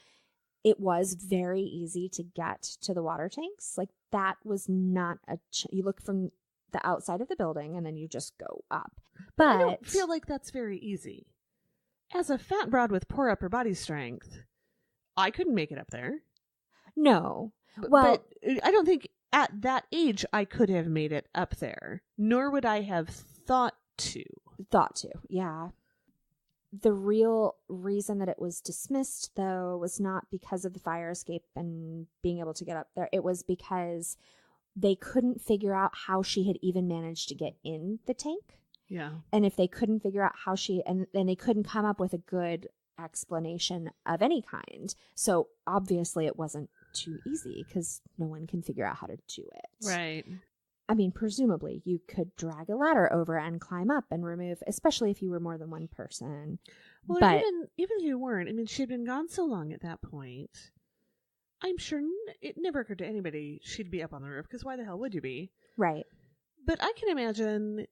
Speaker 1: it was very easy to get to the water tanks. Like that was not you look from the outside of the building and then you just go up. But
Speaker 2: I don't feel like that's very easy. As a fat broad with poor upper body strength, I couldn't make it up there.
Speaker 1: No.
Speaker 2: But I don't think at that age I could have made it up there, nor would I have thought to.
Speaker 1: Yeah. The real reason that it was dismissed, though, was not because of the fire escape and being able to get up there. It was because they couldn't figure out how she had even managed to get in the tank.
Speaker 2: Yeah.
Speaker 1: And if they couldn't figure out how and they couldn't come up with a good explanation of any kind. So obviously it wasn't too easy because no one can figure out how to do it.
Speaker 2: Right.
Speaker 1: I mean, presumably you could drag a ladder over and climb up and remove, especially if you were more than one person.
Speaker 2: Well,
Speaker 1: but
Speaker 2: even if you weren't, I mean, she'd been gone so long at that point. I'm sure it never occurred to anybody she'd be up on the roof, because why the hell would you be?
Speaker 1: Right.
Speaker 2: But I can imagine,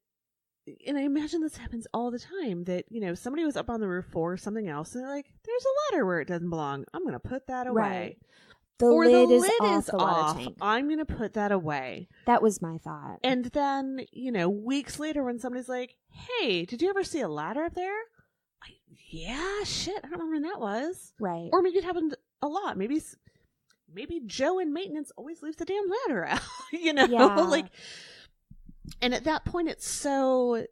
Speaker 2: and I imagine this happens all the time, that, somebody was up on the roof for something else, and they're like, there's a ladder where it doesn't belong. I'm going to put that away.
Speaker 1: Right. The lid is off the water tank.
Speaker 2: I'm going to put that away.
Speaker 1: That was my thought.
Speaker 2: And then, weeks later when somebody's like, hey, did you ever see a ladder up there? Yeah, shit, I don't remember when that was.
Speaker 1: Right.
Speaker 2: Or maybe it happened a lot. Maybe Joe in maintenance always leaves the damn ladder out,
Speaker 1: Yeah.
Speaker 2: And at that point it's so,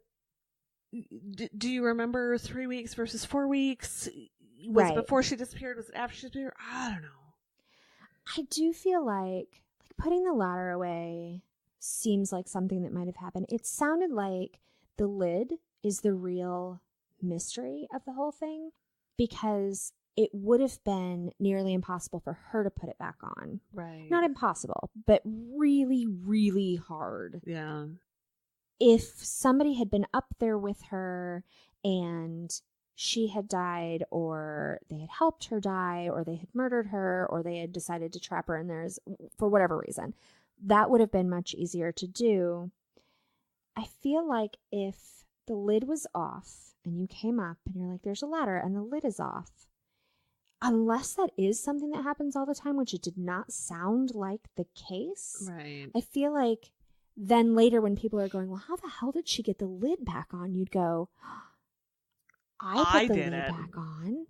Speaker 2: do you remember 3 weeks versus 4 weeks? Was it before she disappeared? Was it after she disappeared? I don't know.
Speaker 1: I do feel like putting the ladder away seems like something that might have happened. It sounded like the lid is the real mystery of the whole thing, because it would have been nearly impossible for her to put it back on.
Speaker 2: Right.
Speaker 1: Not impossible, but really, really hard.
Speaker 2: Yeah.
Speaker 1: If somebody had been up there with her and she had died, or they had helped her die, or they had murdered her, or they had decided to trap her in theirs for whatever reason, that would have been much easier to do. I feel like if the lid was off and you came up and you're like, there's a ladder and the lid is off, unless that is something that happens all the time, which it did not sound like the case.
Speaker 2: Right.
Speaker 1: I feel like then later when people are going, well, how the hell did she get the lid back on? You'd go, I put the lid back on,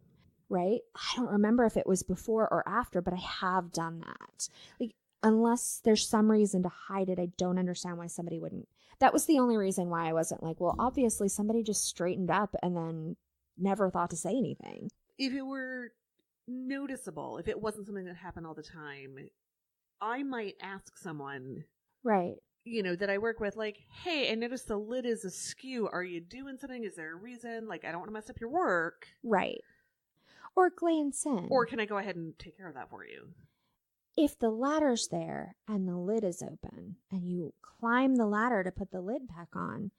Speaker 1: right? I don't remember if it was before or after, but I have done that. Like, unless there's some reason to hide it, I don't understand why somebody wouldn't. That was the only reason why I wasn't like, well, obviously somebody just straightened up and then never thought to say anything.
Speaker 2: If it were noticeable, if it wasn't something that happened all the time, I might ask someone.
Speaker 1: Right.
Speaker 2: That I work with, like, hey, I noticed the lid is askew. Are you doing something? Is there a reason? Like, I don't want to mess up your work.
Speaker 1: Right. Or glance in.
Speaker 2: Or can I go ahead and take care of that for you?
Speaker 1: If the ladder's there and the lid is open and you climb the ladder to put the lid back on,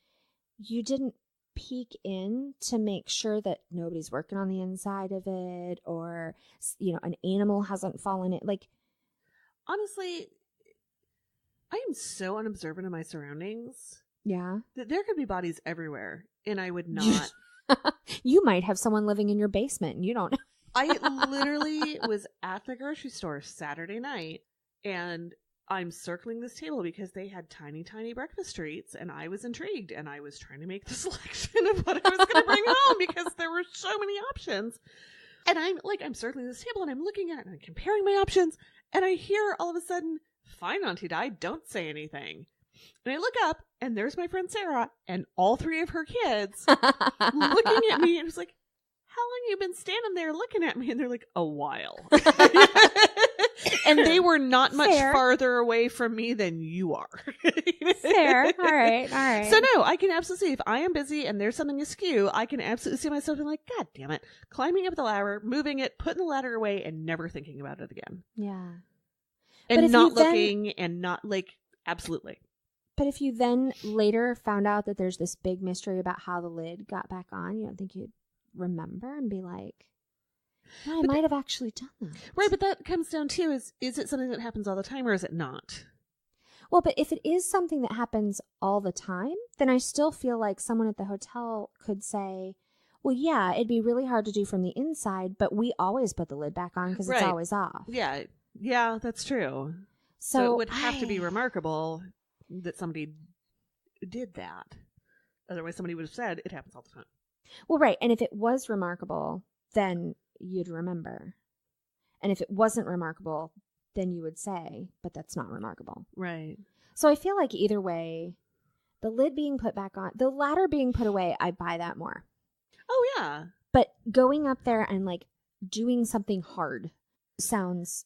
Speaker 1: you didn't peek in to make sure that nobody's working on the inside of it, or, you know, an animal hasn't fallen in. Like,
Speaker 2: honestly, I am so unobservant of my surroundings.
Speaker 1: Yeah.
Speaker 2: That there could be bodies everywhere, and I would not.
Speaker 1: You might have someone living in your basement and you don't know.
Speaker 2: I literally was at the grocery store Saturday night, and I'm circling this table because they had tiny, tiny breakfast treats, and I was intrigued, and I was trying to make the selection of what I was going to bring home because there were so many options. And I'm circling this table, and I'm looking at it, and I'm comparing my options, and I hear all of a sudden, "Fine, Auntie Di, don't say anything." And I look up, and there's my friend Sarah and all three of her kids looking at me, and it's like, "How long you been standing there looking at me?" And they're like, "A while." And they were not much farther away from me than you are.
Speaker 1: Fair. All right.
Speaker 2: So no, I can absolutely see if I am busy and there's something askew, I can absolutely see myself being like, "God damn it," climbing up the ladder, moving it, putting the ladder away, and never thinking about it again.
Speaker 1: Yeah.
Speaker 2: And not looking and not absolutely.
Speaker 1: But if you then later found out that there's this big mystery about how the lid got back on, you don't think you'd remember and be like, "No, I might have actually done that."
Speaker 2: Right, but that comes down to is it something that happens all the time or is it not?
Speaker 1: Well, but if it is something that happens all the time, then I still feel like someone at the hotel could say, "Well, yeah, it'd be really hard to do from the inside, but we always put the lid back on because it's always off."
Speaker 2: Yeah, that's true. So it would have to be remarkable that somebody did that. Otherwise, somebody would have said it happens all the time.
Speaker 1: Well, right. And if it was remarkable, then you'd remember. And if it wasn't remarkable, then you would say, "But that's not remarkable."
Speaker 2: Right.
Speaker 1: So I feel like either way, the lid being put back on, the ladder being put away, I buy that more.
Speaker 2: Oh, yeah.
Speaker 1: But going up there and doing something hard sounds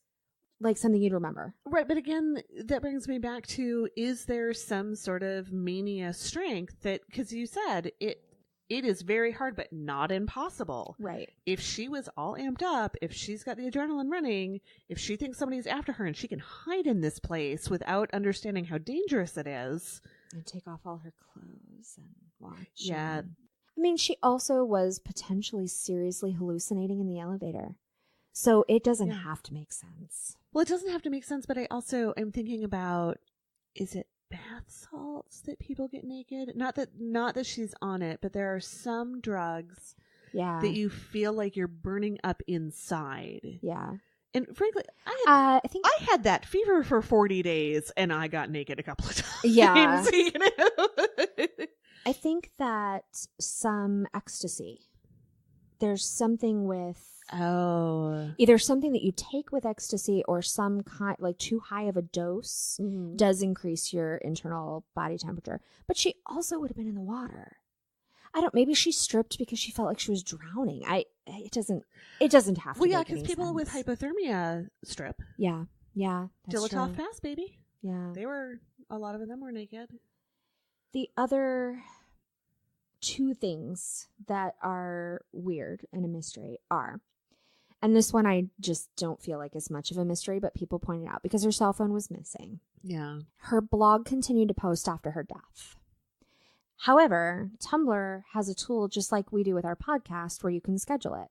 Speaker 1: like something you'd remember.
Speaker 2: Right. But again, that brings me back to, is there some sort of mania strength that, because you said it is very hard, but not impossible.
Speaker 1: Right.
Speaker 2: If she was all amped up, if she's got the adrenaline running, if she thinks somebody's after her and she can hide in this place without understanding how dangerous it is.
Speaker 1: And take off all her clothes and watch.
Speaker 2: Yeah.
Speaker 1: I mean, she also was potentially seriously hallucinating in the elevator. So it doesn't have to make sense.
Speaker 2: Well, it doesn't have to make sense, but I'm thinking about, is it bath salts that people get naked? Not that she's on it, but there are some drugs that you feel like you're burning up inside.
Speaker 1: Yeah.
Speaker 2: And frankly, I had that fever for 40 days and I got naked a couple of times.
Speaker 1: Yeah.
Speaker 2: You know?
Speaker 1: I think that some ecstasy, there's something with either something that you take with ecstasy or some kind, too high of a dose does increase your internal body temperature. But she also would have been in the water. Maybe she stripped because she felt like she was drowning. It doesn't have to.
Speaker 2: Well, yeah, because people with hypothermia strip.
Speaker 1: Yeah.
Speaker 2: Dilatov fast, baby.
Speaker 1: Yeah.
Speaker 2: A lot of them were naked.
Speaker 1: The other two things that are weird and a mystery are, and this one I just don't feel like is much of a mystery, but people pointed out because her cell phone was missing.
Speaker 2: Yeah.
Speaker 1: Her blog continued to post after her death. However, Tumblr has a tool just like we do with our podcast where you can schedule it.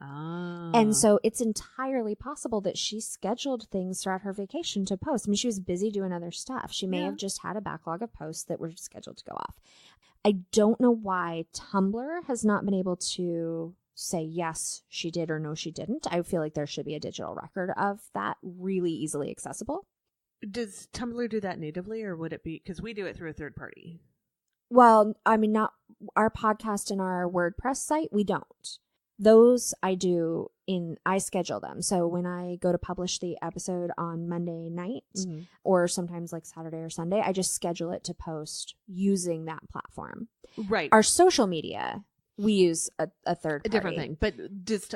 Speaker 2: Oh.
Speaker 1: And so it's entirely possible that she scheduled things throughout her vacation to post. I mean, she was busy doing other stuff. She may have just had a backlog of posts that were scheduled to go off. I don't know why Tumblr has not been able to say yes, she did or no, she didn't. I feel like there should be a digital record of that really easily accessible.
Speaker 2: Does Tumblr do that natively or would it be, because we do it through a third party?
Speaker 1: Well, I mean, not our podcast and our WordPress site, we don't. Those I do I schedule them. So when I go to publish the episode on Monday night or sometimes Saturday or Sunday, I just schedule it to post using that platform.
Speaker 2: Right.
Speaker 1: Our social media, we use a third party.
Speaker 2: A different thing. But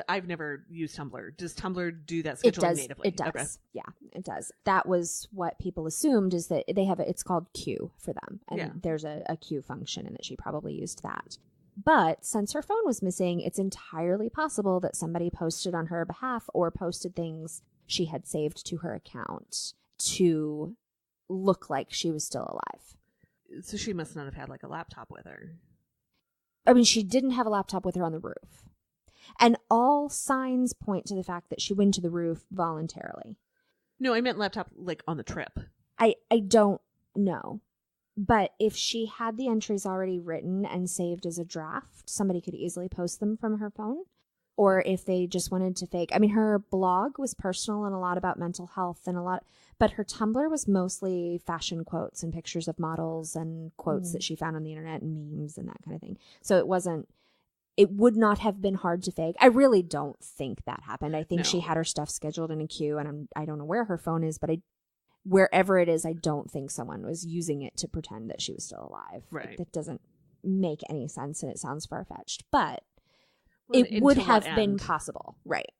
Speaker 2: I've never used Tumblr. Does Tumblr do that scheduling natively?
Speaker 1: It does.
Speaker 2: Okay.
Speaker 1: Yeah, it does. That was what people assumed, is that they have it's called queue for them. And there's a queue function and that she probably used that. But since her phone was missing, it's entirely possible that somebody posted on her behalf or posted things she had saved to her account to look like she was still alive.
Speaker 2: So she must not have had like a laptop with her.
Speaker 1: I mean, she didn't have a laptop with her on the roof. And all signs point to the fact that she went to the roof voluntarily.
Speaker 2: No, I meant laptop like on the trip.
Speaker 1: I don't know. But if she had the entries already written and saved as a draft, somebody could easily post them from her phone. Or if they just wanted to fake. I mean, her blog was personal and a lot about mental health and a lot. But her Tumblr was mostly fashion quotes and pictures of models and quotes that she found on the internet and memes and that kind of thing. So it would not have been hard to fake. I really don't think that happened. I think she had her stuff scheduled in a queue, and I don't know where her phone is, but wherever it is, I don't think someone was using it to pretend that she was still alive.
Speaker 2: Right.
Speaker 1: That doesn't make any sense, and it sounds far-fetched, but it would have been possible. Right.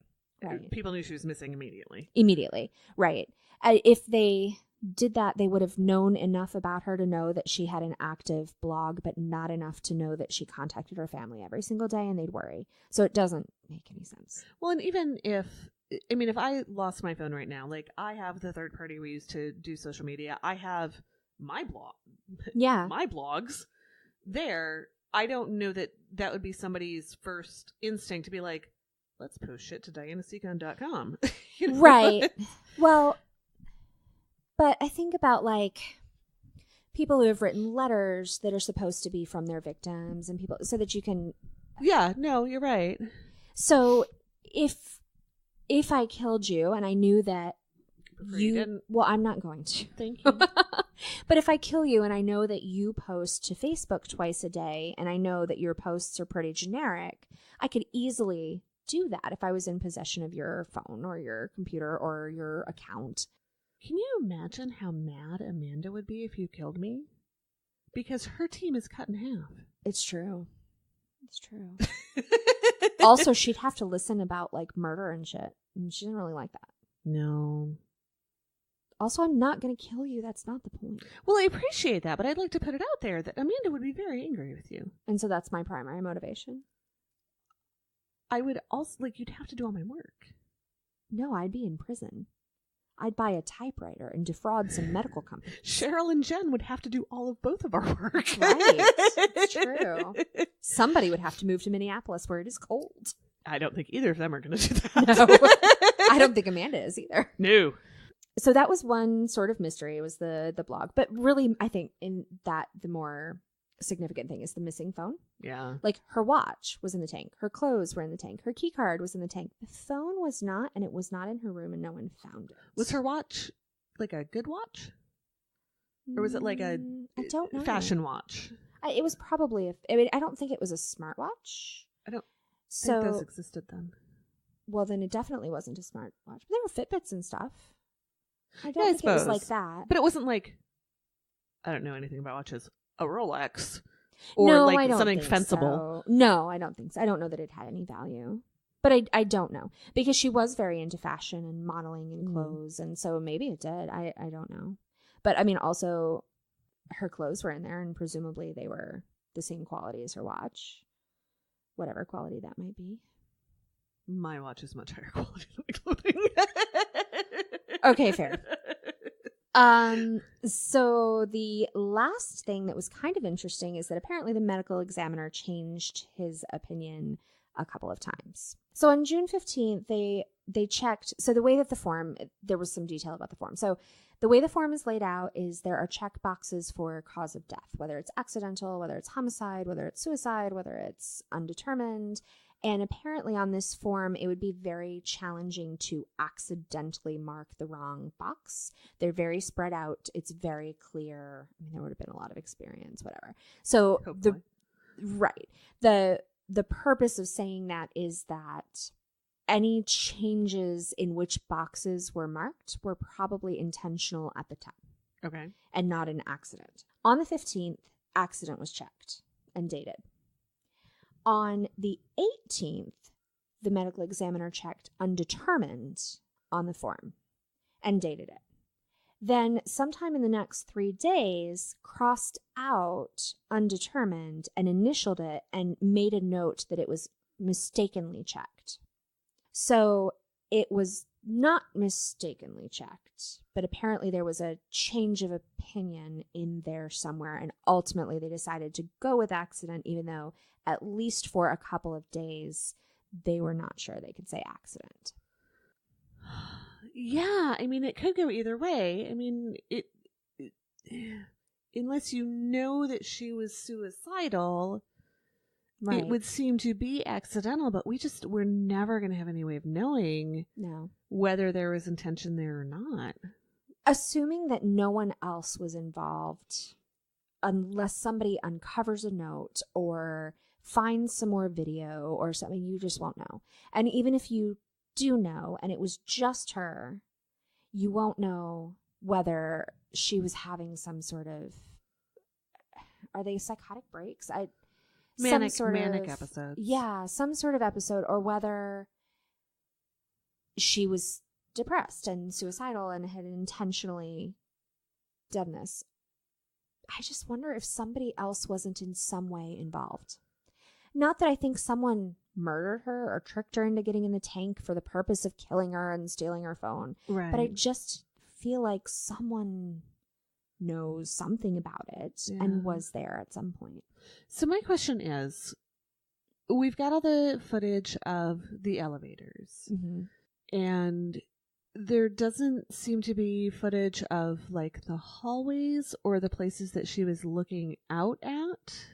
Speaker 2: People knew she was missing immediately.
Speaker 1: Immediately. Right. If they did that, they would have known enough about her to know that she had an active blog, but not enough to know that she contacted her family every single day, and they'd worry. So it doesn't make any sense.
Speaker 2: Well, and even if I lost my phone right now, like I have the third party we use to do social media. I have my blog.
Speaker 1: Yeah.
Speaker 2: My blogs there. I don't know that would be somebody's first instinct to be like, let's post shit to dianasecon.com. You know?
Speaker 1: Right. Well, but I think about like people who have written letters that are supposed to be from their victims and people so that you can.
Speaker 2: Yeah, no, you're right.
Speaker 1: So if I killed you and I knew that you
Speaker 2: didn't.
Speaker 1: Well, I'm not going to.
Speaker 2: Thank you.
Speaker 1: But if I kill you and I know that you post to Facebook twice a day and I know that your posts are pretty generic, I could easily do that if I was in possession of your phone or your computer or your account.
Speaker 2: Can you imagine how mad Amanda would be if you killed me? Because her team is cut in half.
Speaker 1: It's true. It's true. Also, she'd have to listen about like murder and shit. And she didn't really like that.
Speaker 2: No.
Speaker 1: Also, I'm not going to kill you. That's not the point.
Speaker 2: Well, I appreciate that, but I'd like to put it out there that Amanda would be very angry with you.
Speaker 1: And so that's my primary motivation.
Speaker 2: I would also, like, you'd have to do all my work.
Speaker 1: No, I'd be in prison. I'd buy a typewriter and defraud some medical companies.
Speaker 2: Cheryl and Jen would have to do all of both of our work.
Speaker 1: Right. It's true. Somebody would have to move to Minneapolis where it is cold.
Speaker 2: I don't think either of them are going to do that.
Speaker 1: No. I don't think Amanda is either.
Speaker 2: No.
Speaker 1: So that was one sort of mystery. It was the blog. But really, I think in that the more significant thing is the missing phone.
Speaker 2: Yeah.
Speaker 1: Like her watch was in the tank. Her clothes were in the tank. Her key card was in the tank. The phone was not, and it was not in her room, and no one found it.
Speaker 2: Was her watch like a good watch? Or was it like a
Speaker 1: I don't know.
Speaker 2: fashion watch?
Speaker 1: It was probably I don't think it was a smartwatch.
Speaker 2: I don't
Speaker 1: think
Speaker 2: those existed then.
Speaker 1: Well, then it definitely wasn't a smartwatch. But there were Fitbits and stuff. I don't
Speaker 2: Yeah,
Speaker 1: think it was like that.
Speaker 2: But it wasn't like, I don't know anything about watches. A Rolex. Or
Speaker 1: no,
Speaker 2: like
Speaker 1: I don't
Speaker 2: something
Speaker 1: think
Speaker 2: fensible.
Speaker 1: So. No, I don't think so. I don't know that it had any value. But I don't know. Because she was very into fashion and modeling and clothes. And so maybe it did. I don't know. But I mean, also, her clothes were in there. And presumably they were the same quality as her watch. Whatever quality that might be.
Speaker 2: My watch is much higher quality than my clothing.
Speaker 1: Okay, fair. So the last thing that was kind of interesting is that apparently the medical examiner changed his opinion a couple of times. So on June 15th, they checked. So the way that the form, there was some detail about the form. So the way the form is laid out is there are check boxes for cause of death, whether it's accidental, whether it's homicide, whether it's suicide, whether it's undetermined. And apparently on this form, it would be very challenging to accidentally mark the wrong box. They're very spread out. It's very clear. I mean, there would have been a lot of experience, whatever. So the purpose of saying that is that any changes in which boxes were marked were probably intentional at the time.
Speaker 2: Okay.
Speaker 1: And not an accident. On the 15th, accident was checked and dated. On the 18th, the medical examiner checked undetermined on the form and dated it. Then sometime in the next 3 days, crossed out undetermined and initialed it and made a note that it was mistakenly checked. So it was not mistakenly checked, but apparently there was a change of opinion in there somewhere, and ultimately they decided to go with accident, even though at least for a couple of days they were not sure they could say accident.
Speaker 2: Yeah, I mean, it could go either way. I mean, unless you know that she was suicidal,
Speaker 1: Right.
Speaker 2: it would seem to be accidental, but we're never going to have any way of knowing whether there was intention there or not.
Speaker 1: Assuming that no one else was involved, unless somebody uncovers a note or finds some more video or something, you just won't know. And even if you do know and it was just her, you won't know whether she was having some sort of, are they psychotic breaks?
Speaker 2: Manic episodes.
Speaker 1: Yeah, some sort of episode, or whether she was depressed and suicidal and had intentionally done this. I just wonder if somebody else wasn't in some way involved. Not that I think someone murdered her or tricked her into getting in the tank for the purpose of killing her and stealing her phone.
Speaker 2: Right.
Speaker 1: But I just feel like someone knows something about it and was there at some point.
Speaker 2: So my question is, we've got all the footage of the elevators, and there doesn't seem to be footage of like the hallways or the places that she was looking out at.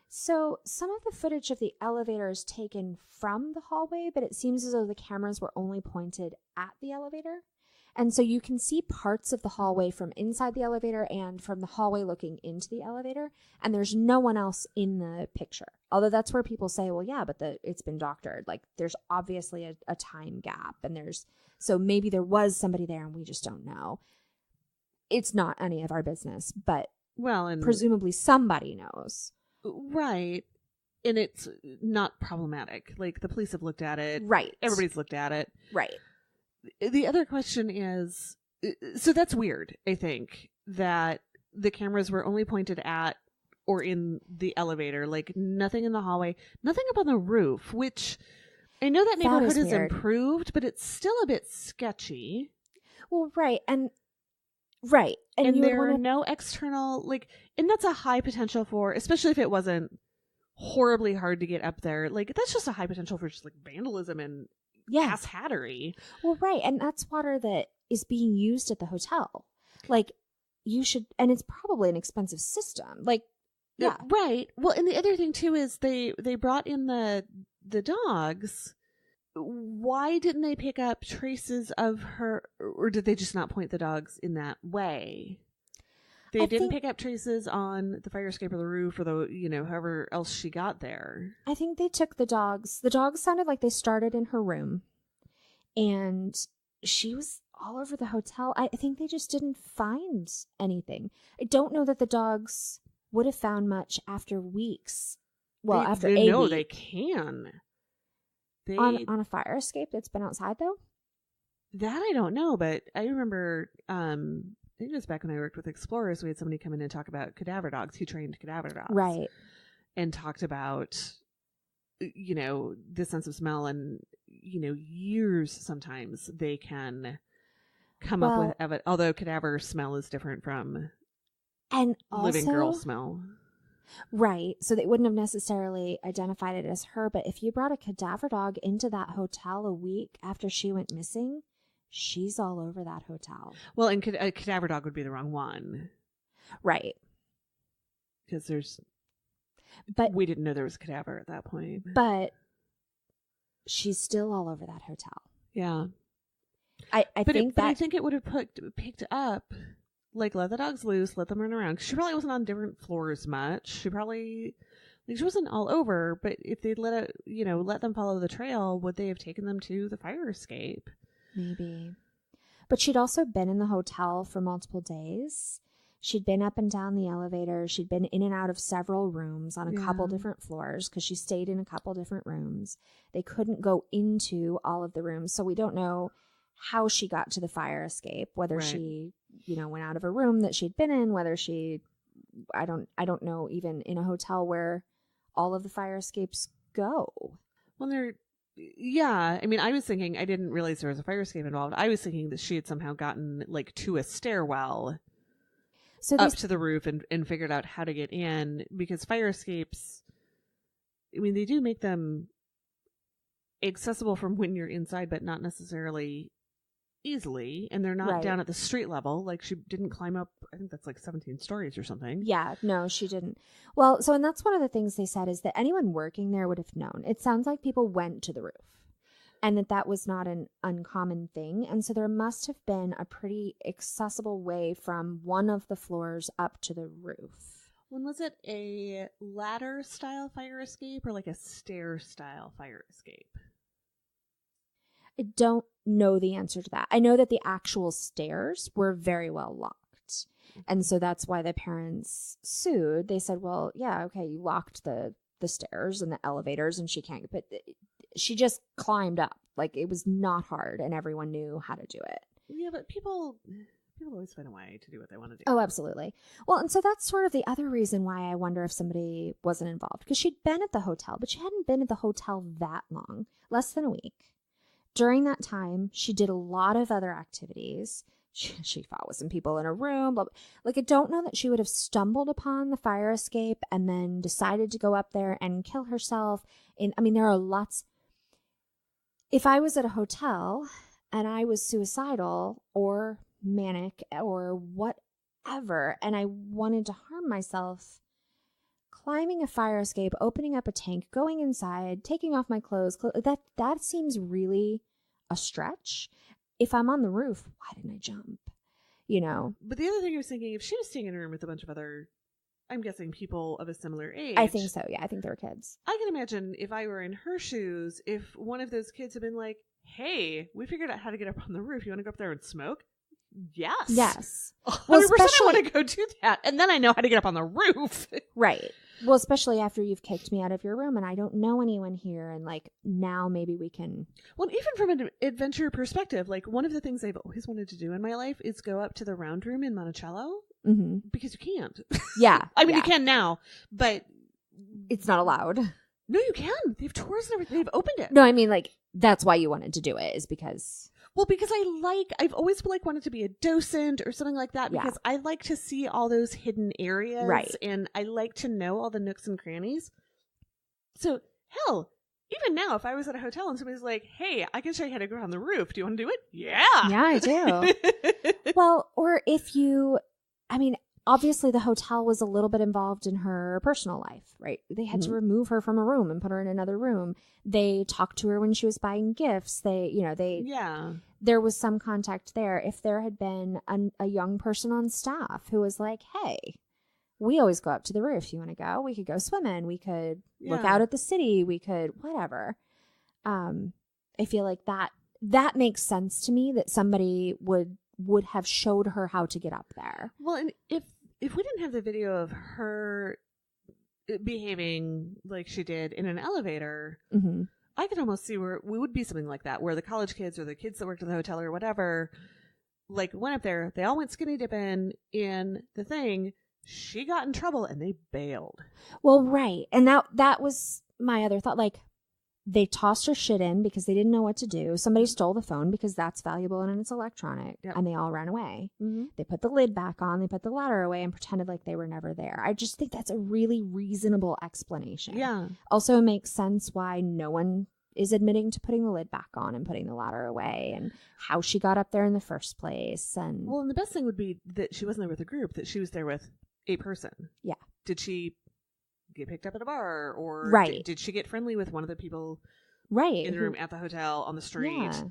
Speaker 1: So some of the footage of the elevator is taken from the hallway, but it seems as though the cameras were only pointed at the elevator. And so you can see parts of the hallway from inside the elevator and from the hallway looking into the elevator. And there's no one else in the picture. Although that's where people say, well, yeah, but it's been doctored. Like there's obviously a time gap. And so maybe there was somebody there and we just don't know. It's not any of our business, but
Speaker 2: and
Speaker 1: presumably somebody knows.
Speaker 2: Right. And it's not problematic. Like the police have looked at it.
Speaker 1: Right.
Speaker 2: Everybody's looked at it.
Speaker 1: Right.
Speaker 2: The other question is, so that's weird, I think, that the cameras were only pointed at or in the elevator, like nothing in the hallway, nothing up on the roof, which I know that neighborhood is improved, but it's still a bit sketchy.
Speaker 1: Well, right. And
Speaker 2: there are no external, like, and that's a high potential for, especially if it wasn't horribly hard to get up there, like, that's just a high potential for just like vandalism and ass hattery.
Speaker 1: Well, right. And that's water that is being used at the hotel. Like, you should, and it's probably an expensive system. Like, yeah.
Speaker 2: Right. Well, and the other thing too is they brought in the dogs. Why didn't they pick up traces of her, or did they just not point the dogs in that way? They didn't pick up traces on the fire escape or the roof or the, however else she got there.
Speaker 1: I think they took the dogs. The dogs sounded like they started in her room and she was all over the hotel. I think they just didn't find anything. I don't know that the dogs would have found much after weeks. Well, after a week.
Speaker 2: No, they can.
Speaker 1: On a fire escape that's been outside, though?
Speaker 2: That I don't know, but I remember, I think it was back when I worked with Explorers, we had somebody come in and talk about cadaver dogs, who trained cadaver dogs.
Speaker 1: Right.
Speaker 2: And talked about, the sense of smell and, years sometimes they can come up with evidence, although cadaver smell is different from living girl smell.
Speaker 1: Right. So they wouldn't have necessarily identified it as her. But if you brought a cadaver dog into that hotel a week after she went missing, she's all over that hotel.
Speaker 2: Well, and a cadaver dog would be the wrong one.
Speaker 1: Right.
Speaker 2: Because
Speaker 1: but
Speaker 2: we didn't know there was a cadaver at that point.
Speaker 1: But she's still all over that hotel.
Speaker 2: Yeah.
Speaker 1: I think
Speaker 2: it would have picked up. Like, let the dogs loose, let them run around. She probably wasn't on different floors much. She wasn't all over, but if they'd let them follow the trail, would they have taken them to the fire escape?
Speaker 1: Maybe. But she'd also been in the hotel for multiple days. She'd been up and down the elevator. She'd been in and out of several rooms on a couple different floors because she stayed in a couple different rooms. They couldn't go into all of the rooms, so we don't know how she got to the fire escape, whether
Speaker 2: Right.
Speaker 1: she, went out of a room that she'd been in, whether she, I don't know, even in a hotel where all of the fire escapes go.
Speaker 2: Well, yeah. I mean, I was thinking, I didn't realize there was a fire escape involved. I was thinking that she had somehow gotten like to a stairwell up to the roof and figured out how to get in, because fire escapes, I mean, they do make them accessible from when you're inside, but not necessarily easily, and they're not down at the street level. Like, she didn't climb up, I think that's like 17 stories or something.
Speaker 1: Yeah, no, she didn't. Well, and that's one of the things they said, is that anyone working there would have known. It sounds like people went to the roof, and that was not an uncommon thing. And so there must have been a pretty accessible way from one of the floors up to the roof.
Speaker 2: When was it a ladder style fire escape or like a stair style fire escape?
Speaker 1: I don't know the answer to that. I know that the actual stairs were very well locked. And so that's why the parents sued. They said, well, yeah, okay, you locked the stairs and the elevators, and she can't, but she just climbed up. Like, it was not hard, and everyone knew how to do it.
Speaker 2: Yeah, but people always find a way to do what they want to do.
Speaker 1: Oh, absolutely. Well, and so that's sort of the other reason why I wonder if somebody wasn't involved, because she'd been at the hotel, but she hadn't been at the hotel that long, less than a week. During that time, she did a lot of other activities. She fought with some people in a room. Blah, blah. Like, I don't know that she would have stumbled upon the fire escape and then decided to go up there and kill herself. I mean, there are lots. If I was at a hotel and I was suicidal or manic or whatever, and I wanted to harm myself, climbing a fire escape, opening up a tank, going inside, taking off my clothes, that seems really a stretch. If I'm on the roof, why didn't I jump?
Speaker 2: But the other thing I was thinking, if she was staying in a room with a bunch of other, I'm guessing, people of a similar age.
Speaker 1: I think so, yeah. I think they were kids.
Speaker 2: I can imagine if I were in her shoes, if one of those kids had been like, hey, we figured out how to get up on the roof. You want to go up there and smoke? Yes.
Speaker 1: 100%
Speaker 2: Well, I want to go do that. And then I know how to get up on the roof.
Speaker 1: Right. Well, especially after you've kicked me out of your room and I don't know anyone here, and like, now maybe we can.
Speaker 2: Well, even from an adventure perspective, like, one of the things I've always wanted to do in my life is go up to the round room in Monticello, because you can't.
Speaker 1: Yeah.
Speaker 2: I mean, you can now, but
Speaker 1: it's not allowed.
Speaker 2: No, you can. They have tours and everything. They've opened it.
Speaker 1: No, I mean, like, that's why you wanted to do it, is because.
Speaker 2: Well, because I've always wanted to be a docent or something like that, because I like to see all those hidden areas.
Speaker 1: Right.
Speaker 2: And I like to know all the nooks and crannies. So, hell, even now, if I was at a hotel and somebody's like, hey, I can show you how to go on the roof. Do you want to do it? Yeah.
Speaker 1: Yeah, I do. Well, or if you, I mean, obviously the hotel was a little bit involved in her personal life, right? They had to remove her from a room and put her in another room. They talked to her when she was buying gifts. There was some contact there. If there had been a young person on staff who was like, hey, we always go up to the roof. You want to go? We could go swimming. We could look out at the city. We could whatever. I feel like that makes sense to me, that somebody would have showed her how to get up there.
Speaker 2: Well, and if we didn't have the video of her behaving like she did in an elevator, I could almost see where we would be something like that, where the college kids or the kids that worked at the hotel or whatever, like, went up there, they all went skinny dipping in the thing. She got in trouble and they bailed.
Speaker 1: Well, right. And that was my other thought. Like, they tossed her shit in because they didn't know what to do. Somebody stole the phone because that's valuable and it's electronic. Yep. And they all ran away. They put the lid back on. They put the ladder away and pretended like they were never there. I just think that's a really reasonable explanation. Yeah. Also, it makes sense why no one is admitting to putting the lid back on and putting the ladder away, and how she got up there in the first place. And
Speaker 2: the best thing would be that she wasn't there with a group, that she was there with a person. Yeah. Did she get picked up at a bar, or did she get friendly with one of the people in the room at the hotel, on the street? Yeah.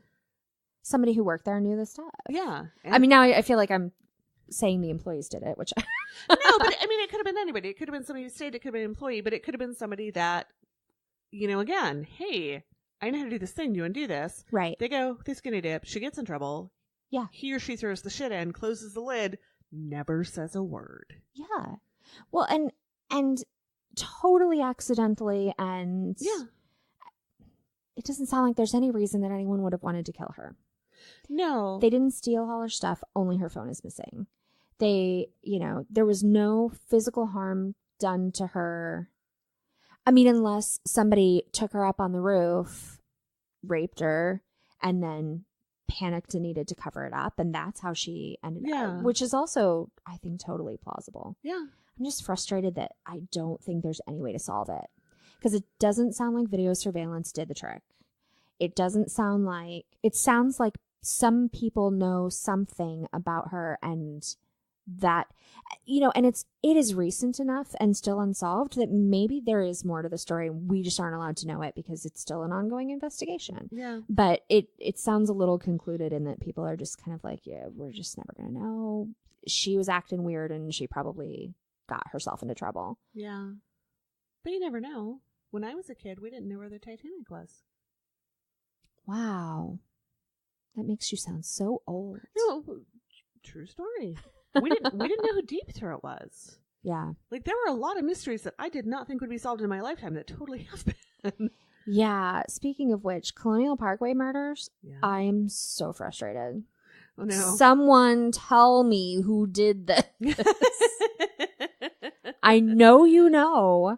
Speaker 1: Somebody who worked there knew the stuff.
Speaker 2: Yeah.
Speaker 1: I mean, now I feel like I'm saying the employees did it, which
Speaker 2: no, but I mean, it could have been anybody. It could have been somebody who stayed. It could have been an employee, but it could have been somebody that, again, hey, I know how to do this thing. Do you want to do this? Right. They go, they skinny dip. She gets in trouble. Yeah. He or she throws the shit in, closes the lid, never says a word.
Speaker 1: Yeah. Well, and totally accidentally, and it doesn't sound like there's any reason that anyone would have wanted to kill her.
Speaker 2: No.
Speaker 1: They didn't steal all her stuff. Only her phone is missing. There was no physical harm done to her. I mean, unless somebody took her up on the roof, raped her, and then panicked and needed to cover it up. And that's how she ended up, which is also, I think, totally plausible.
Speaker 2: Yeah.
Speaker 1: I'm just frustrated that I don't think there's any way to solve it. Because it doesn't sound like video surveillance did the trick. It sounds like some people know something about her, and that, and it is recent enough and still unsolved that maybe there is more to the story. We just aren't allowed to know it because it's still an ongoing investigation.
Speaker 2: Yeah.
Speaker 1: But it sounds a little concluded in that people are just kind of like, yeah, we're just never going to know. She was acting weird and she probably got herself into trouble.
Speaker 2: Yeah. But you never know. When I was a kid, we didn't know where the Titanic was.
Speaker 1: Wow. That makes you sound so old.
Speaker 2: No, true story. We didn't know who Deep Throat was.
Speaker 1: Yeah.
Speaker 2: Like, there were a lot of mysteries that I did not think would be solved in my lifetime that totally have been.
Speaker 1: Yeah. Speaking of which, Colonial Parkway murders,
Speaker 2: Yeah.
Speaker 1: I am so frustrated.
Speaker 2: Oh, no.
Speaker 1: Someone tell me who did this. I know you know.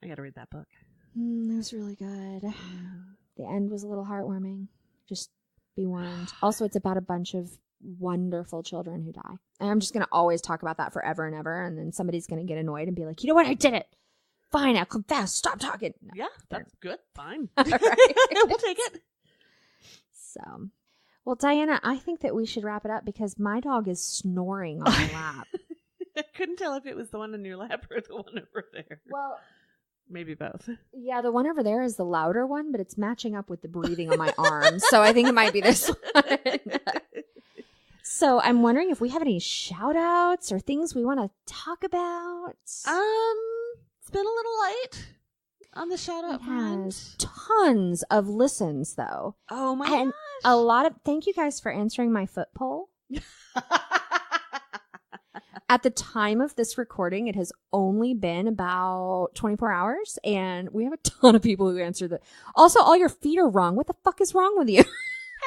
Speaker 2: I gotta read that book.
Speaker 1: It was really good. The end was a little heartwarming. Just be warned. Also, it's about a bunch of wonderful children who die. And I'm just going to always talk about that forever and ever. And then somebody's going to get annoyed and be like, you know what? I did it. Fine. I'll confess. Stop talking. No.
Speaker 2: Yeah, that's good. Fine.
Speaker 1: All right.
Speaker 2: We'll take it.
Speaker 1: So, well, Diana, I think that we should wrap it up because my dog is snoring on my lap.
Speaker 2: I couldn't tell if it was the one in your lap or the one over there.
Speaker 1: Well,
Speaker 2: maybe both.
Speaker 1: Yeah, the one over there is the louder one, but it's matching up with the breathing on my arm. So I think it might be this one. So I'm wondering if we have any shout outs or things we want to talk about.
Speaker 2: It's been a little light on the shout out front.
Speaker 1: Tons of listens though.
Speaker 2: Oh my
Speaker 1: and
Speaker 2: gosh.
Speaker 1: A lot of thank you guys for answering my foot poll. At the time of this recording, it has only been about 24 hours, and we have a ton of people who answered that. Also, all your feet are wrong. What the fuck is wrong with you?
Speaker 2: Hey.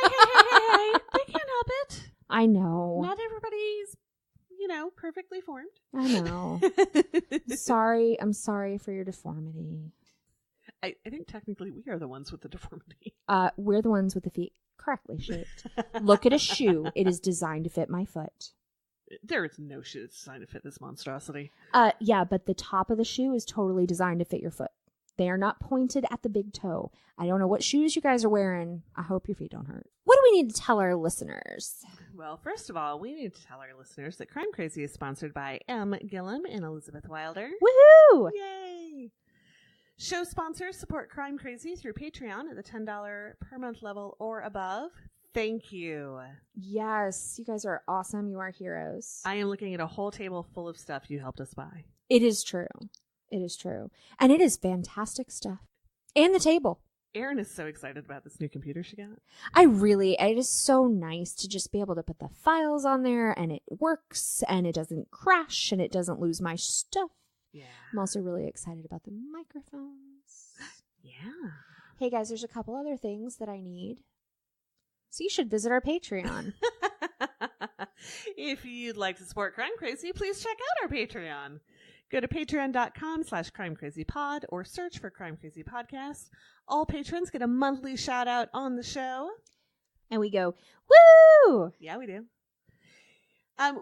Speaker 2: They can't help it.
Speaker 1: I know.
Speaker 2: Not everybody's, perfectly formed.
Speaker 1: I know. I'm sorry for your deformity.
Speaker 2: I think technically we are the ones with the deformity.
Speaker 1: We're the ones with the feet correctly shaped. Look at a shoe. It is designed to fit my foot.
Speaker 2: There is no shoe that's designed to fit this monstrosity.
Speaker 1: Yeah, but the top of the shoe is totally designed to fit your foot. They are not pointed at the big toe. I don't know what shoes you guys are wearing. I hope your feet don't hurt. What do we need to tell our listeners?
Speaker 2: Well, first of all, we need to tell our listeners that Crime Crazy is sponsored by M. Gillum and Elizabeth Wilder.
Speaker 1: Woohoo!
Speaker 2: Yay! Show sponsors support Crime Crazy through Patreon at the $10 per month level or above. Thank you.
Speaker 1: Yes, you guys are awesome. You are heroes.
Speaker 2: I am looking at a whole table full of stuff you helped us buy.
Speaker 1: It is true. It is true. And it is fantastic stuff. And the table.
Speaker 2: Erin is so excited about this new computer she got.
Speaker 1: It is so nice to just be able to put the files on there and it works and it doesn't crash and it doesn't lose my stuff.
Speaker 2: Yeah.
Speaker 1: I'm also really excited about the microphones.
Speaker 2: Yeah.
Speaker 1: Hey guys, there's a couple other things that I need. So you should visit our Patreon.
Speaker 2: If you'd like to support Crime Crazy, please check out our Patreon. Go to patreon.com/crimecrazypod or search for Crime Crazy Podcast. All patrons get a monthly shout out on the show.
Speaker 1: And we go, woo!
Speaker 2: Yeah, we do.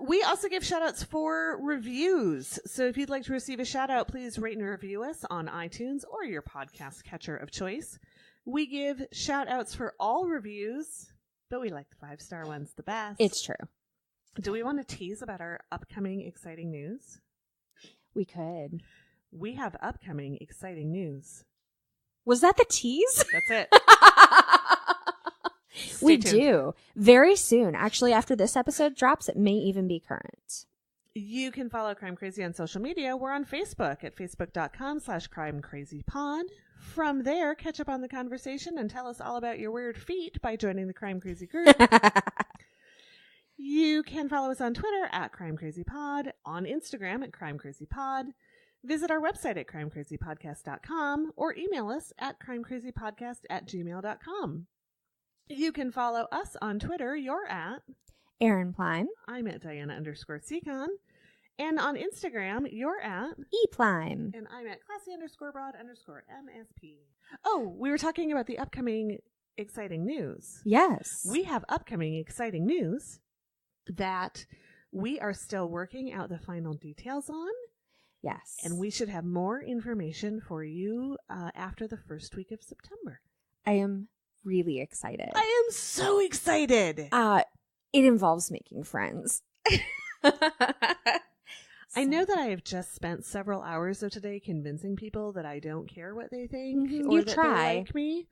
Speaker 2: We also give shout outs for reviews. So if you'd like to receive a shout out, please rate and review us on iTunes or your podcast catcher of choice. We give shout outs for all reviews, but we like the 5-star ones the best.
Speaker 1: It's true.
Speaker 2: Do we want to tease about our upcoming exciting news?
Speaker 1: We could.
Speaker 2: We have upcoming exciting news.
Speaker 1: Was that the tease?
Speaker 2: That's it.
Speaker 1: We do. Very soon. Actually, after this episode drops, it may even be current.
Speaker 2: You can follow Crime Crazy on social media. We're on Facebook at facebook.com/crimecrazypod. From there, catch up on the conversation and tell us all about your weird feet by joining the Crime Crazy group. You can follow us on Twitter at crimecrazypod, on Instagram at crimecrazypod. Visit our website at crimecrazypodcast.com or email us at crimecrazypodcast@gmail.com. You can follow us on Twitter. You're at
Speaker 1: Erin Plein.
Speaker 2: I'm at Diana_Secon. And on Instagram, you're at
Speaker 1: Eplein.
Speaker 2: And I'm at classy_broad_MSP. Oh, we were talking about the upcoming exciting news.
Speaker 1: Yes.
Speaker 2: We have upcoming exciting news that we are still working out the final details on.
Speaker 1: Yes.
Speaker 2: And we should have more information for you after the first week of September.
Speaker 1: I am really excited.
Speaker 2: I am so excited.
Speaker 1: It involves making friends.
Speaker 2: I know that I have just spent several hours of today convincing people that I don't care what they think or
Speaker 1: You
Speaker 2: that
Speaker 1: try.
Speaker 2: they like me.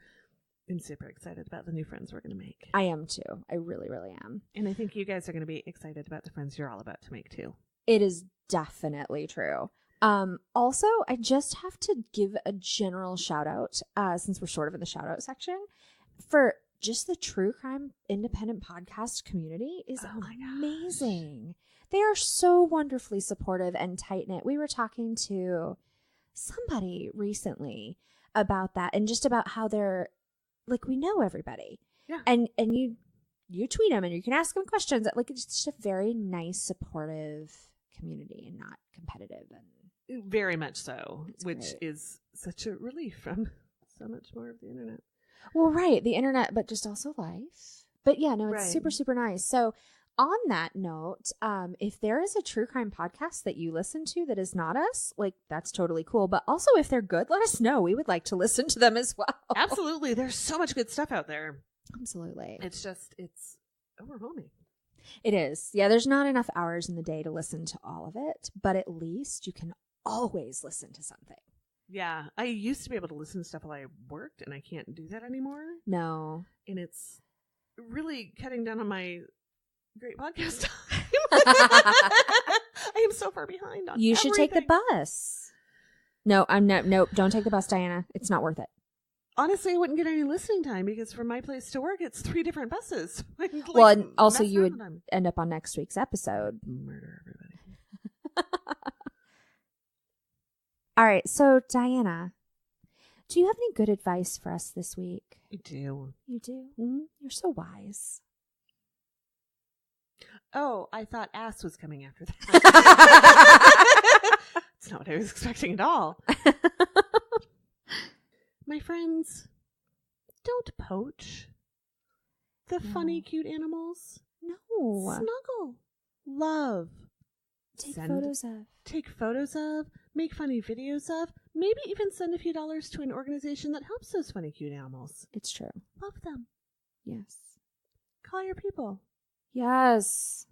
Speaker 2: I'm super excited about the new friends we're going to make.
Speaker 1: I am too. I really, really am.
Speaker 2: And I think you guys are going to be excited about the friends you're all about to make too.
Speaker 1: It is definitely true. Also, I just have to give a general shout out, since we're sort of in the shout out section, for just the true crime independent podcast community is amazing. They are so wonderfully supportive and tight knit. We were talking to somebody recently about that and just about how they're like, we know everybody.
Speaker 2: Yeah.
Speaker 1: And you tweet them and you can ask them questions. Like, it's just a very nice, supportive community and not competitive. And
Speaker 2: very much so,
Speaker 1: it's
Speaker 2: which
Speaker 1: great.
Speaker 2: is such a relief from so much more of the internet.
Speaker 1: Well, right. The internet, but just also life. But yeah, no, it's
Speaker 2: Right.
Speaker 1: super, super nice. So on that note, if there is a true crime podcast that you listen to that is not us, like, that's totally cool. But also, if they're good, let us know. We would like to listen to them as well.
Speaker 2: Absolutely. There's so much good stuff out there.
Speaker 1: Absolutely.
Speaker 2: It's overwhelming.
Speaker 1: It is. Yeah, there's not enough hours in the day to listen to all of it, but at least you can always listen to something.
Speaker 2: Yeah. I used to be able to listen to stuff while I worked, and I can't do that anymore.
Speaker 1: No.
Speaker 2: And it's really cutting down on my great podcast time. I am so far behind on
Speaker 1: You should take the
Speaker 2: everything.
Speaker 1: bus. No, nope, don't take the bus, Diana. It's not worth it.
Speaker 2: Honestly, I wouldn't get any listening time because from my place to work, it's 3 different buses. Like,
Speaker 1: Well, and also
Speaker 2: mess
Speaker 1: you
Speaker 2: around
Speaker 1: would
Speaker 2: with them.
Speaker 1: end up on next week's episode.
Speaker 2: Murder everybody.
Speaker 1: All right, so Diana, do you have any good advice for us this week?
Speaker 2: I do.
Speaker 1: You do? Mm-hmm. You're so wise.
Speaker 2: Oh, I thought ass was coming after that. It's not what I was expecting at all. My friends, don't poach the funny, cute animals.
Speaker 1: No.
Speaker 2: Snuggle. Love.
Speaker 1: Take photos of.
Speaker 2: Take photos of. Make funny videos of. Maybe even send a few dollars to an organization that helps those funny, cute animals.
Speaker 1: It's true.
Speaker 2: Love them.
Speaker 1: Yes.
Speaker 2: Call your people.
Speaker 1: Yes.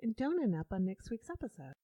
Speaker 2: And don't end up on next week's episode.